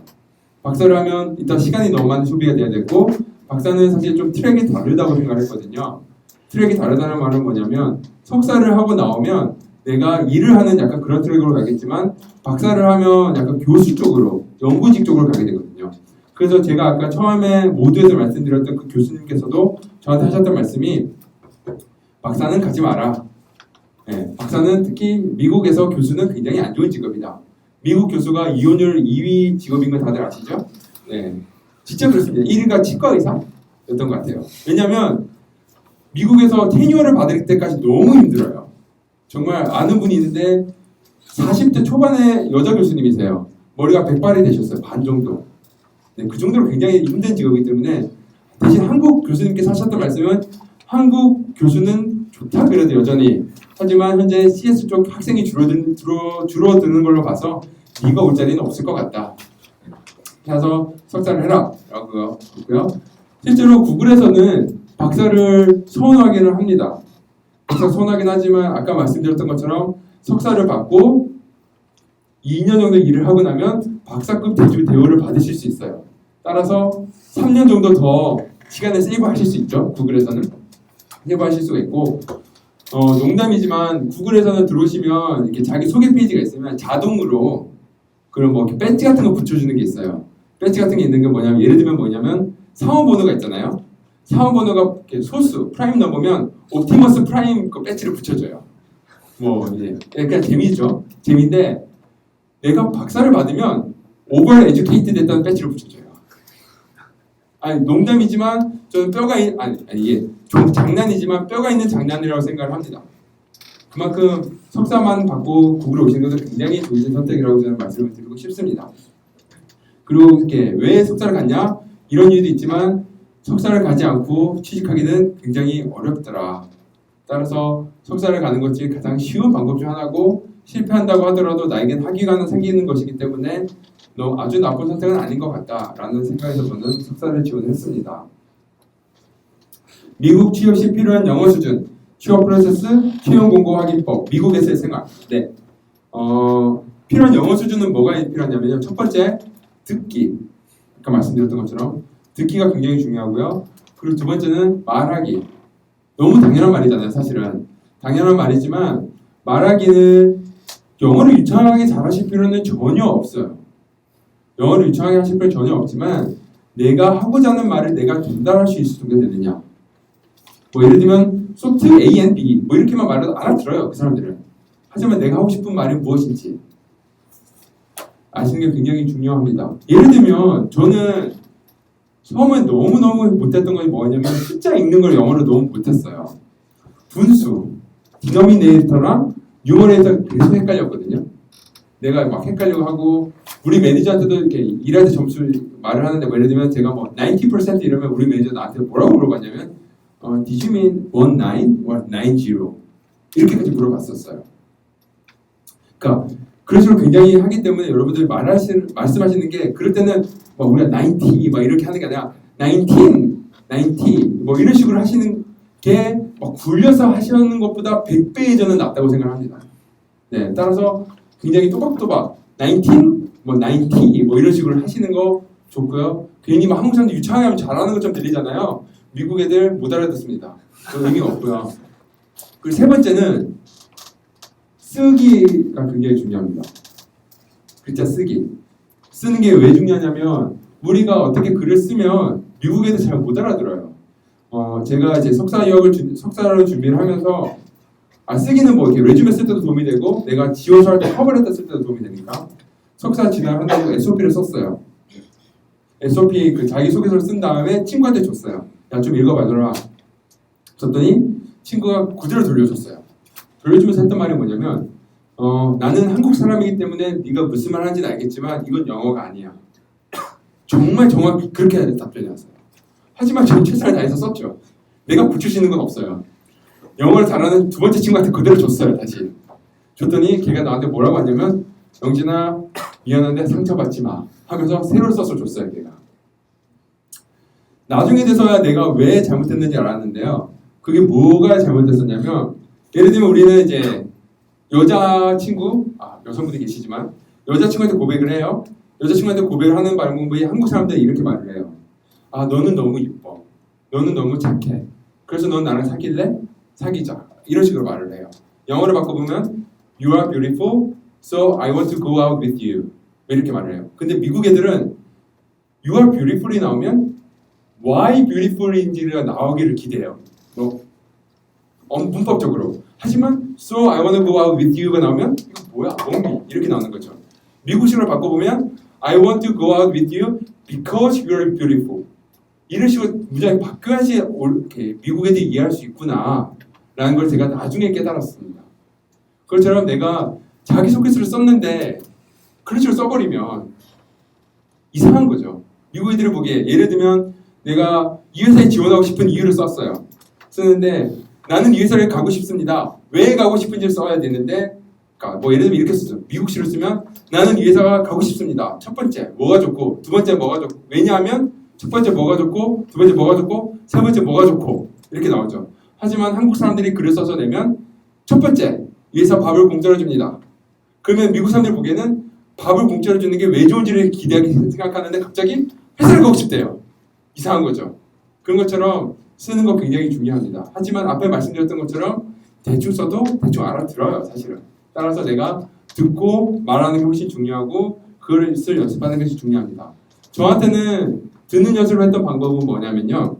박사를 하면 일단 시간이 너무 많은 소비가 돼야 되고 박사는 사실 좀 트랙이 다르다고 생각했거든요. 트랙이 다르다는 말은 뭐냐면 석사를 하고 나오면 내가 일을 하는 약간 그런 트랙으로 가겠지만 박사를 하면 약간 교수 쪽으로 연구직 쪽으로 가게 되거든요. 그래서 제가 아까 처음에 모두에서 말씀드렸던 그 교수님께서도 저한테 하셨던 말씀이 박사는 가지 마라. 네, 박사는 특히 미국에서 교수는 굉장히 안 좋은 직업이다. 미국 교수가 이혼율 2위 직업인 거 다들 아시죠? 네, 진짜 그렇습니다. 1위가 치과 의사였던 것 같아요. 왜냐하면 미국에서 테뉴어를 받을 때까지 너무 힘들어요. 정말 아는 분이 있는데 40대 초반의 여자 교수님이세요. 머리가 백발이 되셨어요. 반 정도. 네, 그 정도로 굉장히 힘든 직업이기 때문에 대신 한국 교수님께서 하셨던 말씀은 한국 교수는 좋다 그래도 여전히 하지만 현재 CS 쪽 학생이 줄어드는 걸로 봐서 네가 올 자리는 없을 것 같다. 그래서 석사를 해라 라고 했고요. 실제로 구글에서는 박사를 소원하기는 합니다. 박사 소원하긴 하지만 아까 말씀드렸던 것처럼 석사를 받고 2년 정도 일을 하고 나면 박사급 대우를 받으실 수 있어요. 따라서 3년 정도 더 시간을 세이브하실 수 있죠. 구글에서는 세이브하실 수가 있고 농담이지만 구글에서는 들어오시면 이렇게 자기 소개 페이지가 있으면 자동으로 그런 뭐 배지 같은 거 붙여주는 게 있어요. 배지 같은 게 있는 게 뭐냐면 예를 들면 뭐냐면 사원번호가 있잖아요. 사원번호가 소수 프라임 넘으면 옵티머스 프라임 그 배지를 붙여줘요. 뭐 이제 그러니까 재미죠. 재미인데 내가 박사를 받으면 오버 에듀케이트 됐다는 배지를 붙여줘요. 아니 농담이지만 저는 이게 좀 장난이지만 뼈가 있는 장난이라고 생각을 합니다. 그만큼 석사만 받고 구글에 오시는 것은 굉장히 좋은 선택이라고 저는 말씀을 드리고 싶습니다. 그리고 이렇게 왜 석사를 갔냐? 이런 이유도 있지만 석사를 가지 않고 취직하기는 굉장히 어렵더라. 따라서 석사를 가는 것이 가장 쉬운 방법 중 하나고 실패한다고 하더라도 나에겐 학위가 생기는 것이기 때문에 아주 나쁜 선택은 아닌 것 같다라는 생각에서 저는 석사를 지원했습니다. 미국 취업 시 필요한 영어 수준, 취업 프로세스, 채용 공고 확인법, 미국에서의 생활. 네. 필요한 영어 수준은 뭐가 필요하냐면요. 첫 번째, 듣기. 아까 말씀드렸던 것처럼 듣기가 굉장히 중요하고요. 그리고 두 번째는 말하기. 너무 당연한 말이잖아요, 사실은. 당연한 말이지만 말하기는 영어를 유창하게 잘하실 필요는 전혀 없어요. 영어를 유창하게 하실 필요는 전혀 없지만 내가 하고자 하는 말을 내가 전달할 수 있을 정도 되느냐. 뭐 예를 들면 소트 A and B 뭐 이렇게만 말해도 알아들어요, 그 사람들은. 하지만 내가 하고 싶은 말이 무엇인지 아시는 게 굉장히 중요합니다. 예를 들면 저는 처음에 너무너무 못했던 건 뭐냐면 숫자 읽는 걸 영어로 너무 못했어요. 분수, 디노미네이터랑 뉴머레이터 계속 헷갈렸거든요. 내가 막 헷갈려고 하고 우리 매니저한테도 이렇게 일할 때 점수 말을 하는데 뭐 예를 들면 제가 뭐 90% 이러면 우리 매니저 나한테 뭐라고 물어봤냐면 Did you mean 19 or 90? 이렇게까지 물어봤었어요. 그러니까 그런 식으로 굉장히 하기 때문에 여러분들 말씀하시는 게 그럴 때는 뭐 우리가 90 막 이렇게 하는 게 아니라 90 뭐 이런 식으로 하시는 게 막 굴려서 하시는 것보다 100배의 저는 낫다고 생각합니다. 네, 따라서 굉장히 또박또박 19, 뭐 90, 뭐 이런 식으로 하시는 거 좋고요. 괜히 막 한국 사람들 유창하게 하면 잘하는 것처럼 들리잖아요. 미국 애들 못 알아듣습니다. 그건 의미가 없고요. 그리고 세 번째는 쓰기가 굉장히 중요합니다. 글자 쓰기. 쓰는 게 왜 중요하냐면 우리가 어떻게 글을 쓰면 미국 애들 잘 못 알아들어요. 제가 이제 석사를 준비를 하면서 쓰기는 뭐 이렇게 레주메 쓸 때도 도움이 되고 내가 지원서 할 때 커버레터 쓸 때도 도움이 되니까 석사 진학한다고 SOP를 썼어요. SOP 그 자기소개서를 쓴 다음에 친구한테 줬어요. 야, 좀 읽어봐줘라. 줬더니 친구가 그대로 돌려줬어요. 돌려주면서 했던 말이 뭐냐면 나는 한국 사람이기 때문에 네가 무슨 말 하는지는 알겠지만 이건 영어가 아니야. 정말 정확히 그렇게 답변이 왔어요. 하지만 전 최선을 다해서 썼죠. 내가 붙일 수 있는 건 없어요. 영어를 잘하는 두 번째 친구한테 그대로 줬어요. 다시 줬더니 걔가 나한테 뭐라고 하냐면 영진아 미안한데 상처받지 마 하면서 새로 써서 줬어요. 걔가 나중에 돼서야 내가 왜 잘못했는지 알았는데요. 그게 뭐가 잘못됐었냐면 예를 들면 우리는 이제 여자친구 여성분이 계시지만 여자친구한테 고백을 해요. 여자친구한테 고백을 하는 방법이 한국 사람들이 이렇게 말을 해요. 너는 너무 이뻐. 너는 너무 착해. 그래서 넌 나랑 사귈래? 사귀자. 이런 식으로 말을 해요. 영어로 바꿔보면 You are beautiful, so I want to go out with you. 이렇게 말을 해요. 근데 미국 애들은 You are beautiful이 나오면 Why beautiful인지가 나오기를 기대해요. 문법적으로. 하지만 So I want to go out with you가 나오면 이거 뭐야? 멍미 이렇게 나오는 거죠. 미국식으로 바꿔보면 I want to go out with you because you are beautiful. 이런 식으로 무지하게 바꿔야지 이렇게 미국 애들이 이해할 수 있구나 라는 걸 제가 나중에 깨달았습니다. 그것처럼 내가 자기소개서를 썼는데 그런 식으로 써버리면 이상한 거죠. 미국 애들이 보기에 예를 들면 내가 이 회사에 지원하고 싶은 이유를 썼어요. 쓰는데 나는 이 회사를 가고 싶습니다. 왜 가고 싶은지를 써야 되는데 그러니까 뭐 예를 들면 이렇게 썼죠. 미국식으로 쓰면 나는 이 회사가 가고 싶습니다. 첫 번째 뭐가 좋고 두 번째 뭐가 좋고 왜냐하면 첫 번째 뭐가 좋고 두 번째 뭐가 좋고 세 번째 뭐가 좋고 이렇게 나오죠. 하지만 한국 사람들이 글을 써서 내면 첫 번째 이 회사 밥을 공짜로 줍니다. 그러면 미국 사람들 보기에는 밥을 공짜로 주는 게 왜 좋은지를 기대하게 생각하는데 갑자기 회사를 가고 싶대요. 이상한 거죠. 그런 것처럼 쓰는 거 굉장히 중요합니다. 하지만 앞에 말씀드렸던 것처럼 대충 써도 대충 알아들어요. 사실은. 따라서 내가 듣고 말하는 게 훨씬 중요하고 그걸 연습하는 것이 중요합니다. 저한테는 듣는 연습을 했던 방법은 뭐냐면요.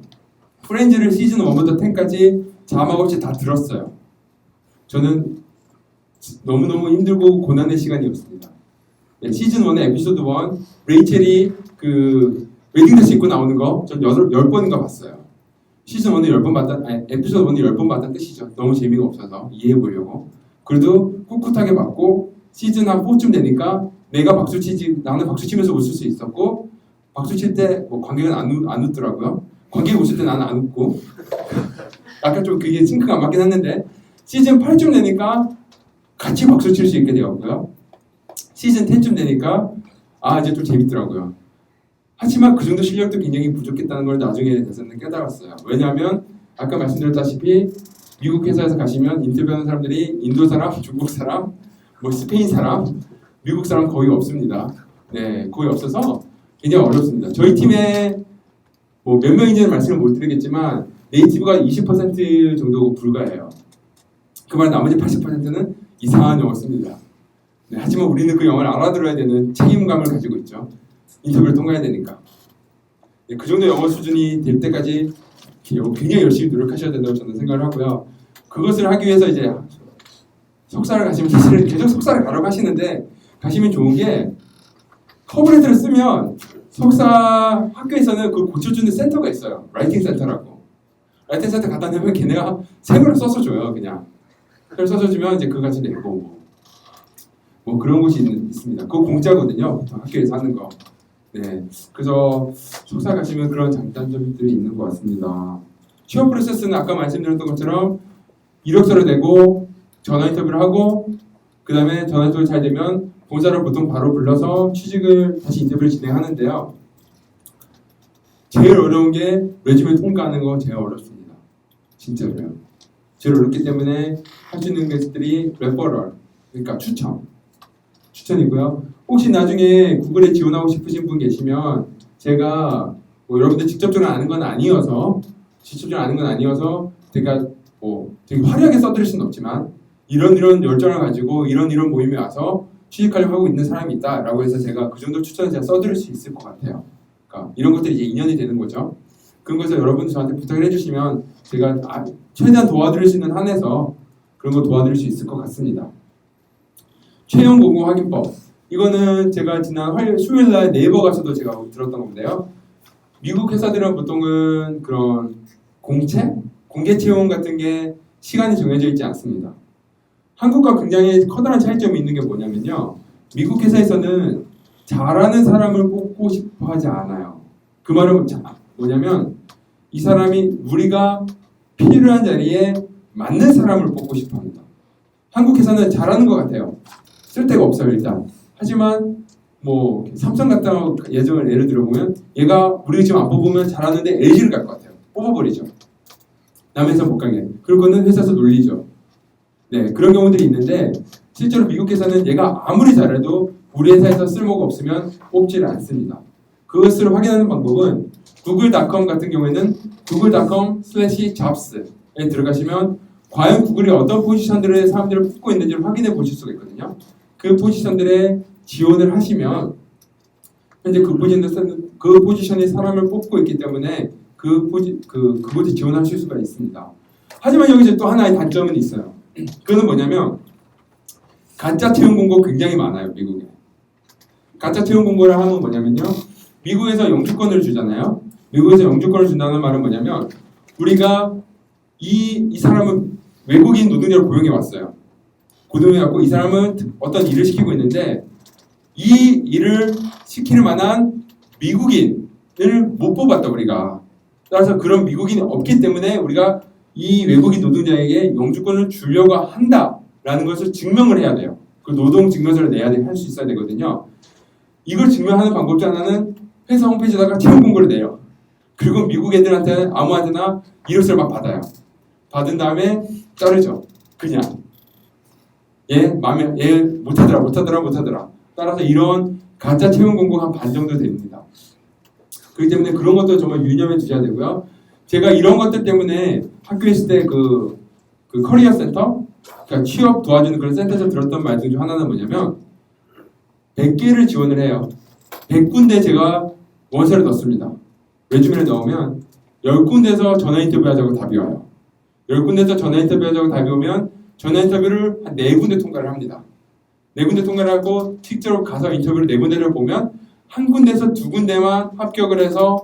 프렌즈를 시즌 1부터 10까지 자막 없이 다 들었어요. 저는 너무너무 힘들고 고난의 시간이었습니다. 시즌 1의 에피소드 1 레이첼이 그 웨딩드레스 입고 나오는 거 전 10번인가 봤어요. 시즌 1을 10번 봤다, 에피소드 1을 10번 봤다는 뜻이죠. 너무 재미가 없어서 이해해 보려고. 그래도 꿋꿋하게 봤고 시즌 한 4쯤 되니까 내가 나는 박수 치면서 웃을 수 있었고 박수 칠 때 뭐 관객은 안 웃더라고요. 관객이 웃을 때 나는 안 웃고 약간 좀 그게 싱크가 안 맞긴 했는데 시즌 8쯤 되니까 같이 박수 칠 수 있게 되었고요. 시즌 10쯤 되니까 이제 좀 재밌더라고요. 하지만 그 정도 실력도 굉장히 부족했다는 걸 나중에 돼서는 깨달았어요. 왜냐하면 아까 말씀드렸다시피 미국 회사에서 가시면 인터뷰하는 사람들이 인도 사람, 중국 사람, 뭐 스페인 사람, 미국 사람 거의 없습니다. 네, 거의 없어서 굉장히 어렵습니다. 저희 팀에 뭐 몇 명인지는 말씀을 못 드리겠지만 네이티브가 20% 정도 불과해요. 그 말 나머지 80%는 이상한 영어 씁니다. 네, 하지만 우리는 그 영어를 알아들어야 되는 책임감을 가지고 있죠. 인터뷰를 통과해야 되니까. 네, 그 정도 영어 수준이 될 때까지 굉장히 열심히 노력하셔야 된다고 저는 생각을 하고요. 그것을 하기 위해서 이제 석사를 가시면 사실은 계속 석사를 가라고 하시는데 가시면 좋은 게 커브레터를 쓰면 석사 학교에서는 그걸 고쳐주는 센터가 있어요. 라이팅 센터라고. 라이팅 센터 갖다 대면 걔네가 생으로 써서 줘요. 그냥. 그걸 써서 주면 이제 그거 같이 내고 뭐 그런 곳이 있습니다. 그거 공짜거든요. 보통 학교에서 하는 거. 네. 그래서 석사 가시면 그런 장단점들이 있는 것 같습니다. 취업 프로세스는 아까 말씀드렸던 것처럼 이력서를 내고 전화 인터뷰를 하고 그 다음에 전화 인터뷰 잘 되면 본사를 보통 바로 불러서 취직을 다시 인터뷰를 진행하는데요. 제일 어려운 게 레주메 통과하는 거 제일 어렵습니다. 진짜로요. 제일 어렵기 때문에 할 수 있는 것들이 레퍼럴, 그러니까 추천이고요. 혹시 나중에 구글에 지원하고 싶으신 분 계시면 제가 뭐 여러분들 직접적으로 아는 건 아니어서 제가 뭐 되게 화려하게 써드릴 수는 없지만 이런 열정을 가지고 이런 모임에 와서 취직하려고 하고 있는 사람이 있다라고 해서 제가 그 정도 추천을 제가 써드릴 수 있을 것 같아요. 그러니까 이런 것들이 이제 인연이 되는 거죠. 그런 것을 여러분들 저한테 부탁을 해주시면 제가 최대한 도와드릴 수 있는 한에서 그런 거 도와드릴 수 있을 것 같습니다. 채용 공고 확인법. 이거는 제가 지난 수요일날 네이버 가서도 제가 들었던 건데요. 미국 회사들은 보통은 그런 공개 채용 같은 게 시간이 정해져 있지 않습니다. 한국과 굉장히 커다란 차이점이 있는 게 뭐냐면요. 미국 회사에서는 잘하는 사람을 뽑고 싶어 하지 않아요. 그 말은 뭐냐면 이 사람이 우리가 필요한 자리에 맞는 사람을 뽑고 싶어 합니다. 한국 회사는 잘하는 것 같아요. 쓸데가 없어요 일단. 하지만 뭐 삼성 같은 예를 들어보면 얘가 우리 지금 안 뽑으면 잘하는데 LG를 갈 것 같아요. 뽑아버리죠. 남의 회사 못 가게. 그러고는 회사에서 놀리죠. 네, 그런 경우들이 있는데 실제로 미국 회사는 얘가 아무리 잘해도 우리 회사에서 쓸모가 없으면 뽑지를 않습니다. 그것을 확인하는 방법은 google.com 같은 경우에는 google.com/jobs에 들어가시면 과연 구글이 어떤 포지션들의 사람들을 뽑고 있는지를 확인해 보실 수가 있거든요. 그 포지션들에 지원을 하시면 현재 그 포지션의 사람을 뽑고 있기 때문에 그곳에 지원하실 수가 있습니다. 하지만 여기서 또 하나의 단점은 있어요. 그거는 뭐냐면 가짜 채용 공고 굉장히 많아요. 미국에. 가짜 채용 공고를 하면 뭐냐면요. 미국에서 영주권을 주잖아요. 미국에서 영주권을 준다는 말은 뭐냐면 우리가 이 사람은 외국인 노동자를 고용해 왔어요. 고용해갖고 이 사람은 어떤 일을 시키고 있는데 이 일을 시킬 만한 미국인을 못 뽑았다 우리가. 따라서 그런 미국인이 없기 때문에 우리가 이 외국인 노동자에게 영주권을 주려고 한다라는 것을 증명을 해야 돼요. 그 노동 증명서를 내야 할 수 있어야 되거든요. 이걸 증명하는 방법 중 하나는 회사 홈페이지에다가 채용 공고를 내요. 그리고 미국 애들한테 아무한테나 이력서를 막 받아요. 받은 다음에 자르죠. 그냥 얘 못하더라. 따라서 이런 가짜 채용 공고가 한 반 정도 됩니다. 그렇기 때문에 그런 것도 정말 유념해 주셔야 되고요. 제가 이런 것들 때문에 학교에 있을 때 그 커리어 센터, 그러니까 취업 도와주는 그런 센터에서 들었던 말씀 중 하나는 뭐냐면 100개를 지원을 해요. 100군데 제가 원서를 넣습니다. 레주메를 넣으면 10군데에서 전화 인터뷰 하자고 답이 와요. 10군데에서 전화 인터뷰 하자고 답이 오면 전화 인터뷰를 한 4군데 통과를 합니다. 4군데 통과를 하고 실제로 가서 인터뷰를 4군데를 보면 한 군데에서 2군데만 합격을 해서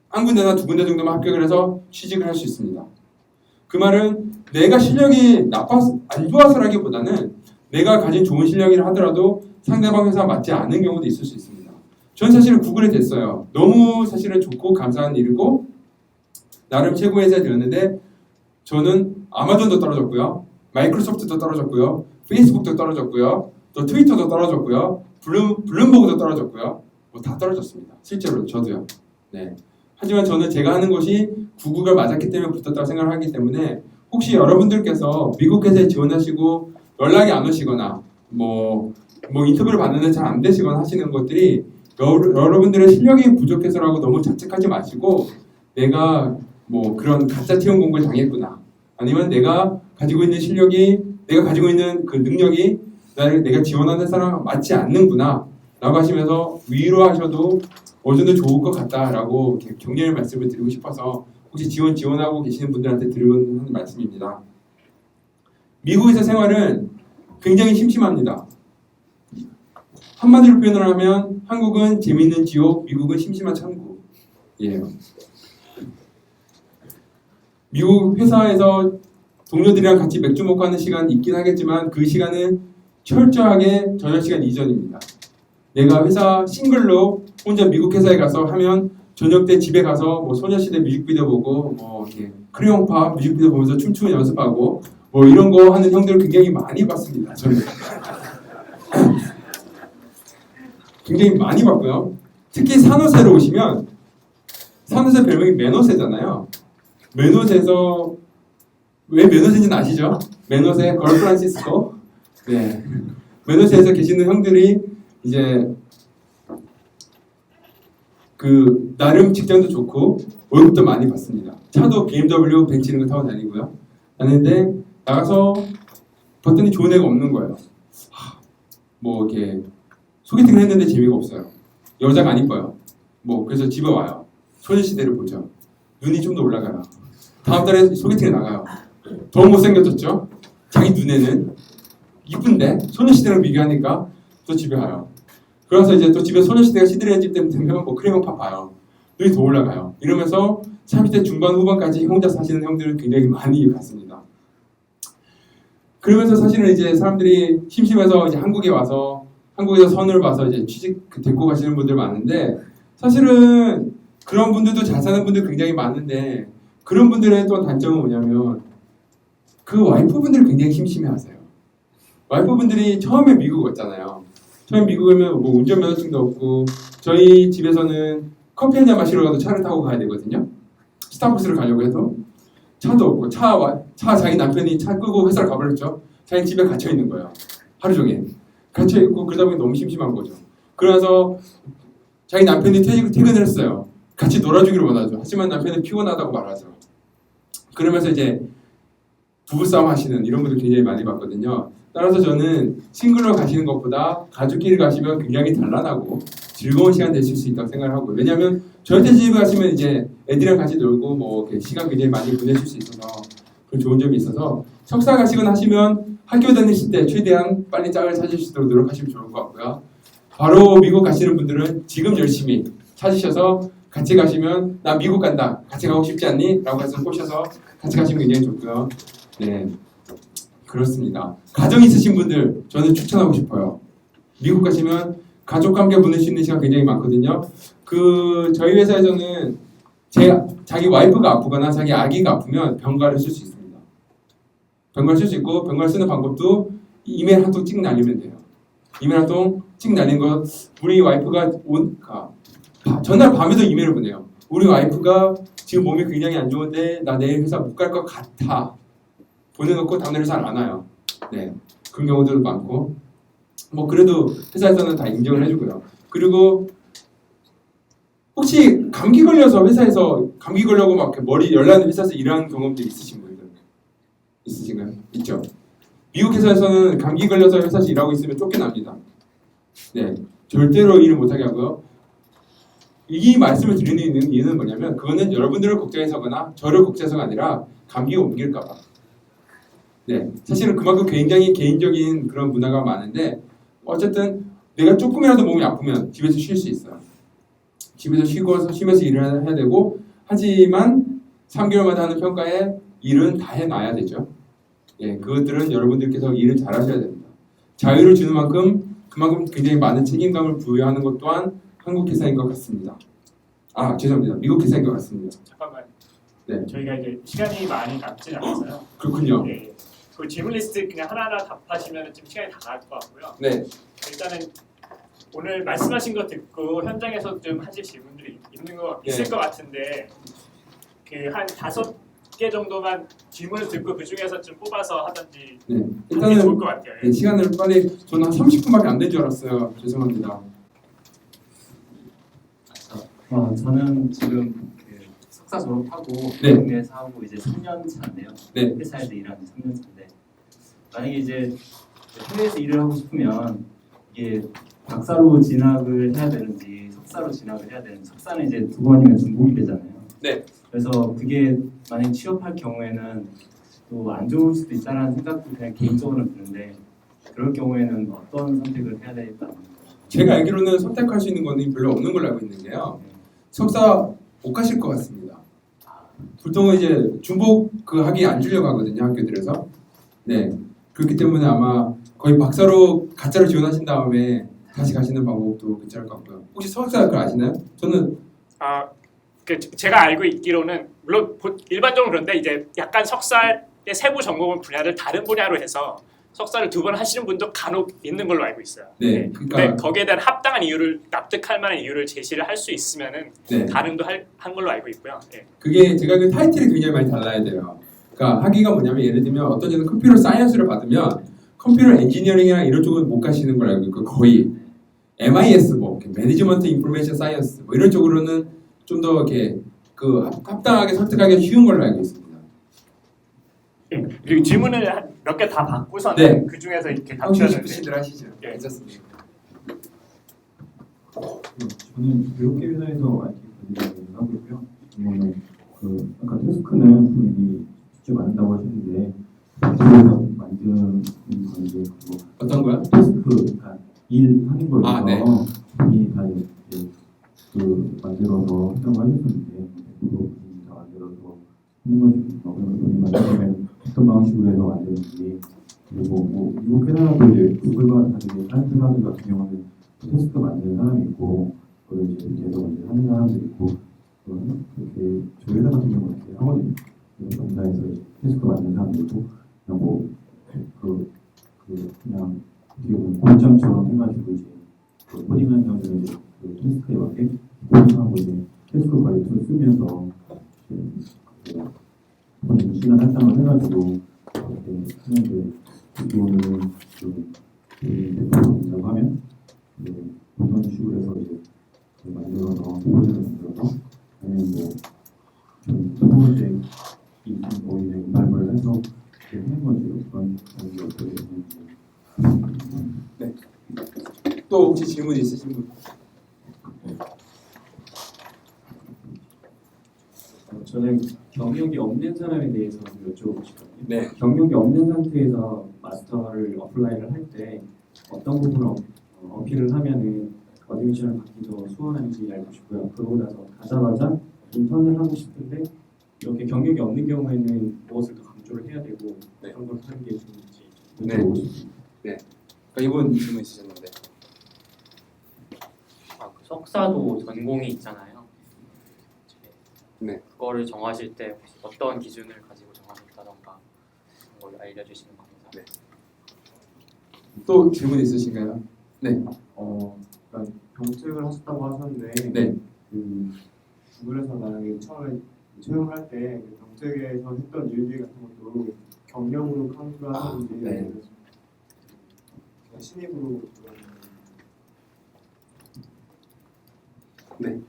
한 군데나 2군데 정도만 합격을 해서 취직을 할 수 있습니다. 그 말은 내가 실력이 안 좋아서라기보다는 내가 가진 좋은 실력이라 하더라도 상대방 회사가 맞지 않는 경우도 있을 수 있습니다. 전 사실은 구글에 됐어요. 너무 사실은 좋고 감사한 일이고 나름 최고 회사에 되었는데 저는 아마존도 떨어졌고요. 마이크로소프트도 떨어졌고요. 페이스북도 떨어졌고요. 또 트위터도 떨어졌고요. 블룸버그도 떨어졌고요. 뭐 다 떨어졌습니다. 실제로 저도요. 네. 하지만 저는 제가 하는 것이 구구가 맞았기 때문에 붙었다고 생각을 하기 때문에 혹시 여러분들께서 미국 회사에 지원하시고 연락이 안 오시거나 뭐 인터뷰를 받는데 잘 안 되시거나 하시는 것들이 여러분들의 실력이 부족해서라고 너무 자책하지 마시고 내가 뭐 그런 가짜 채용 공부를 당했구나 아니면 내가 가지고 있는 실력이 내가 가지고 있는 그 능력이 내가 지원하는 사람 맞지 않는구나 라고 하시면서 위로하셔도 어느 정도 좋을 것 같다라고 격려의 말씀을 드리고 싶어서 혹시 지원하고 계시는 분들한테 드리는 말씀입니다. 미국에서 생활은 굉장히 심심합니다. 한마디로 표현을 하면 한국은 재밌는 지옥, 미국은 심심한 천국이에요. 미국 회사에서 동료들이랑 같이 맥주 먹고 하는 시간 있긴 하겠지만 그 시간은 철저하게 저녁 시간 이전입니다. 내가 회사 싱글로 혼자 미국 회사에 가서 하면 저녁 때 집에 가서 뭐 소녀시대 뮤직비디오 보고 뭐 이렇게 크레용파 뮤직비디오 보면서 춤추는 연습하고 뭐 이런 거 하는 형들을 굉장히 많이 봤습니다. 저는 굉장히 많이 봤고요. 특히 산호세로 오시면 산호세 별명이 맨호세잖아요. 맨호세에서 왜 맨호세인지는 아시죠? 맨호세 걸프란시스코. 네. 맨호세에서 계시는 형들이 이제 그 나름 직장도 좋고 월급도 많이 받습니다. 차도 BMW 벤츠 이런 거 타고 다니고요. 다니는데 나가서 봤더니 좋은 애가 없는 거예요. 뭐 이렇게 소개팅을 했는데 재미가 없어요. 여자가 안 이뻐요. 뭐 그래서 집에 와요. 소녀시대를 보죠. 눈이 좀 더 올라가요. 다음 달에 소개팅에 나가요. 더 못생겨졌죠? 자기 눈에는 이쁜데 소녀시대랑 비교하니까 또 집에 가요. 그래서 이제 또 집에 소녀시대가 시들해질 때 되면 뭐 크레용파 봐요. 눈이 더 올라가요. 이러면서 30대 중반 후반까지 혼자 사시는 형들을 굉장히 많이 봤습니다. 그러면서 사실은 이제 사람들이 심심해서 이제 한국에 와서 한국에서 선을 봐서 이제 취직 데리고 가시는 분들 많은데 사실은 그런 분들도 잘 사는 분들 굉장히 많은데 그런 분들의 또 단점은 뭐냐면 그 와이프분들 굉장히 심심해하세요. 와이프분들이 처음에 미국 왔잖아요. 처음에 미국 오면 뭐 운전면허증도 없고 저희 집에서는 커피 한잔 마시러 가도 차를 타고 가야 되거든요. 스타벅스를 가려고 해도 차도 없고 차 자기 남편이 차 끄고 회사를 가버렸죠. 자기 집에 갇혀 있는 거예요. 하루 종일 갇혀 있고 그러다 보니 너무 심심한 거죠. 그래서 자기 남편이 퇴근을 했어요. 같이 놀아주기를 원하죠. 하지만 남편은 피곤하다고 말하죠. 그러면서 이제 부부싸움 하시는 이런 분들 굉장히 많이 봤거든요. 따라서 저는 싱글로 가시는 것보다 가족끼리 가시면 굉장히 단란하고 즐거운 시간 되실 수 있다고 생각하고요. 왜냐하면 저한테 집에 가시면 이제 애들이랑 같이 놀고 뭐 이렇게 시간 굉장히 많이 보내실 수 있어서 그런 좋은 점이 있어서 석사 가시거나 하시면 학교 다니실 때 최대한 빨리 짝을 찾으실 수 있도록 노력하시면 좋을 것 같고요. 바로 미국 가시는 분들은 지금 열심히 찾으셔서 같이 가시면 나 미국 간다. 같이 가고 싶지 않니? 라고 해서 꼬셔서 같이 가시면 굉장히 좋고요. 네, 그렇습니다. 가정 있으신 분들 저는 추천하고 싶어요. 미국 가시면 가족과 함께 보낼 수 있는 시간 굉장히 많거든요. 저희 회사에서는 자기 와이프가 아프거나 자기 아기가 아프면 병가를 쓸 수 있습니다. 병가를 쓸 수 있고 병가를 쓰는 방법도 이메일 한 통 찍 날리면 돼요. 이메일 한 통 찍 날린 거 우리 와이프가 전날 밤에도 이메일을 보내요. 우리 와이프가 지금 몸이 굉장히 안 좋은데 나 내일 회사 못 갈 것 같아. 보내놓고 다음날 회사를 안 와요. 네, 그런 경우들도 많고 뭐 그래도 회사에서는 다 인정을 해주고요. 그리고 혹시 감기 걸려서 회사에서 감기 걸려고 막 머리 열나는 회사에서 일하는 경험도 있으신 분들 있으신가요? 있죠. 미국 회사에서는 감기 걸려서 회사에서 일하고 있으면 쫓겨납니다. 네, 절대로 일을 못하게 하고요. 이 말씀을 드리는 이유는 뭐냐면 그거는 여러분들을 걱정해서거나 저를 걱정해서가 아니라 감기가 옮길까봐. 네, 사실은 그만큼 굉장히 개인적인 그런 문화가 많은데 어쨌든 내가 조금이라도 몸이 아프면 집에서 쉴 수 있어요. 집에서 쉬면서 일을 해야 되고 하지만 3개월마다 하는 평가에 일은 다 해놔야 되죠. 예, 그것들은 여러분들께서 일을 잘 하셔야 됩니다. 자유를 주는 만큼 그만큼 굉장히 많은 책임감을 부여하는 것 또한 한국 회사인 것 같습니다. 아, 죄송합니다. 미국 회사인 것 같습니다. 잠깐만. 네. 저희가 이제 시간이 많이 남지 않았어요. 그렇군요. 네. 그 질문 리스트 그냥 하나하나 답하시면 좀 시간이 다 나갈 것 같고요. 네. 일단은 오늘 말씀하신 거 듣고 현장에서 좀 하실 질문들이 있을 것 같은데 그 한 5개 정도만 질문을 듣고 그 중에서 좀 뽑아서 하든지 네, 하는 게 일단은 좋을 것 같아요. 네, 시간을 빨리 저는 한 30분밖에 안 된 줄 알았어요. 죄송합니다. 저는 지금 그 석사 졸업하고 네. 국내에서 하고 이제 3년 차인데요. 네. 회사에서 일한 지 3년 차인데 만약에 이제 해외에서 일을 하고 싶으면 이게 박사로 진학을 해야 되는지 석사로 진학을 해야 되는지 석사는 이제 2번이면 중복이 되잖아요. 네. 그래서 그게 만약 취업할 경우에는 또 안 좋을 수도 있다는 생각도 그냥 개인적으로는 드는데 그럴 경우에는 어떤 선택을 해야 될까? 제가 알기로는 선택할 수 있는 거는 별로 없는 걸로 알고 있는데요. 석사 못 가실 것 같습니다. 보통은 이제 중복 그 학위 안 주려고 하거든요, 학교들에서. 네. 그렇기 때문에 아마 거의 박사로 가짜로 지원하신 다음에 다시 가시는 방법도 괜찮을 것 같고요. 혹시 석사 그걸 아시나요? 저는 제가 알고 있기로는 물론 일반적으로 그런데 이제 약간 석사의 세부 전공 분야를 다른 분야로 해서 석사를 2번 하시는 분도 간혹 있는 걸로 알고 있어요. 네, 근데 그러니까 거기에 대한 합당한 이유를 납득할 만한 이유를 제시를 할 수 있으면은 네. 가능도 한 걸로 알고 있고요. 예. 그게 제가 그 타이틀이 굉장히 많이 달라야 돼요. 그러니까 학위가 뭐냐면 예를 들면 어떤 애는 컴퓨터 사이언스를 받으면 컴퓨터 엔지니어링이나 이런 쪽은 못 가시는 걸 알고 있고 거의 MIS 뭐 매니지먼트 인포메이션 사이언스 뭐 이런 쪽으로는 좀 더 이렇게 그 합당하게 설득하기 쉬운 걸로 알고 있습니다. 그리고 질문을 몇 개 다 받고서는 네. 그 중에서 이렇게 하고 답변을 싶으신 대로 하시죠. 네. 괜찮습니다. 저는 교육계 회사에서 IT 관리를 하고 있고요. 그 아까 태스크는 본인이 직접 만든다고 하셨는데 기술에서 만드는 건지 그리고 어떤 거요? 태스크 그러니까 일 하는 거에서 아, 네. 본인이 다 이제 그 만들어서 한다고 하셨었는데 그거 본인이 다 만들어서 하는 건지 그러면 본인 만들면 어떤 방식으로 해서 만드는지 그리고 뭐 미국 회사도 이제 구글과 다르게 다른 회사들 같은 경우는 테스트 만드는 사람이 있고 그걸 이제 밑에서 이제 하는 사람도 있고 그렇게 저희 회사 같은 경우는 이렇게 하거든요. 검사에서 테스트 만드는 사람도 있고 그냥 그냥 어떻게 보면 골점처럼 해가지고 이제 그 코딩하는 사람들은 이제 그 테스트에 맞게 코딩하고 이제 테스트 관리 툴 쓰면서 이제 본인 시간 할당을 해가지고 이렇게 하는데 그거는 그 대표가 된다고 하면 이제 어떤 식으로 해서 이제 만들어서 프로젝트를 만들어서 아니면 프로젝트 뭐 이제 인발을 해서 이렇게 하는 건지 그런 게 어떻게 되는지. 네. 또 혹시 질문 있으신 분? 저는 경력이 없는 사람에 대해서 여쭤보고 싶거든요. 네. 경력이 없는 상태에서 마스터를 어플라이를 할 때 어떤 부분을 어필을 하면은 어드미션을 받기 더 수월한지 알고 싶고요. 그러고 나서 가자마자 인턴을 하고 싶은데 이렇게 경력이 없는 경우에는 무엇을 더 강조를 해야 되고 네. 어떤 걸 하는 게 좋은지 네. 여쭤보고 싶습니다. 그러니까 이분 질문 있으셨는데. 그 석사도 전공이 있잖아요. 네. 그거를 정하실 때 혹시 어떤 기준을 가지고 정하셨다던가 그런 걸 알려주시면 감사합니다. 네. 또 질문 있으신가요? 네. 그러니까 경책을 하셨다고 하셨는데 네. 그 구글에서 만약에 처음에 채용할 때 경책에서 했던 일들 같은 것도 경력으로 카운트를 하는지 네. 신입으로 네.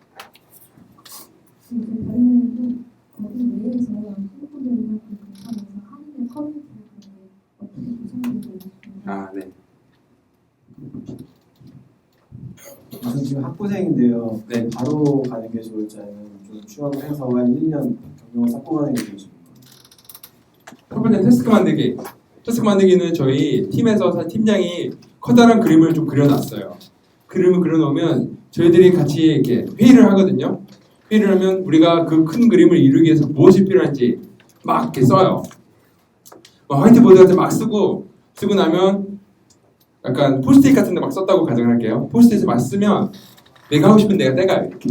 저희는 거기 내에서 친구들이나 그룹하면서 하는 커뮤니티를 어떻게 구성되고 있습니다. 아, 네. 저는 지금 학부생인데요. 네. 바로 가는 게 좋을지 아니면 좀 취업을 해서 한 1년 경력을 쌓고 가는 게 좋을지. 첫 번째 테스트 만들기. 테스트 만들기는 저희 팀에서 팀장이 커다란 그림을 좀 그려놨어요. 그림을 그려놓으면 저희들이 같이 이렇게 회의를 하거든요. 회의를 하면 우리가 그 큰 그림을 이루기 위해서 무엇이 필요한지 막 이렇게 써요. 화이트보드 같은 막 쓰고 나면 약간 포스트잇 같은 데 막 썼다고 가정할게요. 포스트잇을 막 쓰면 내가 하고 싶은 데가 떼가요. 이렇게.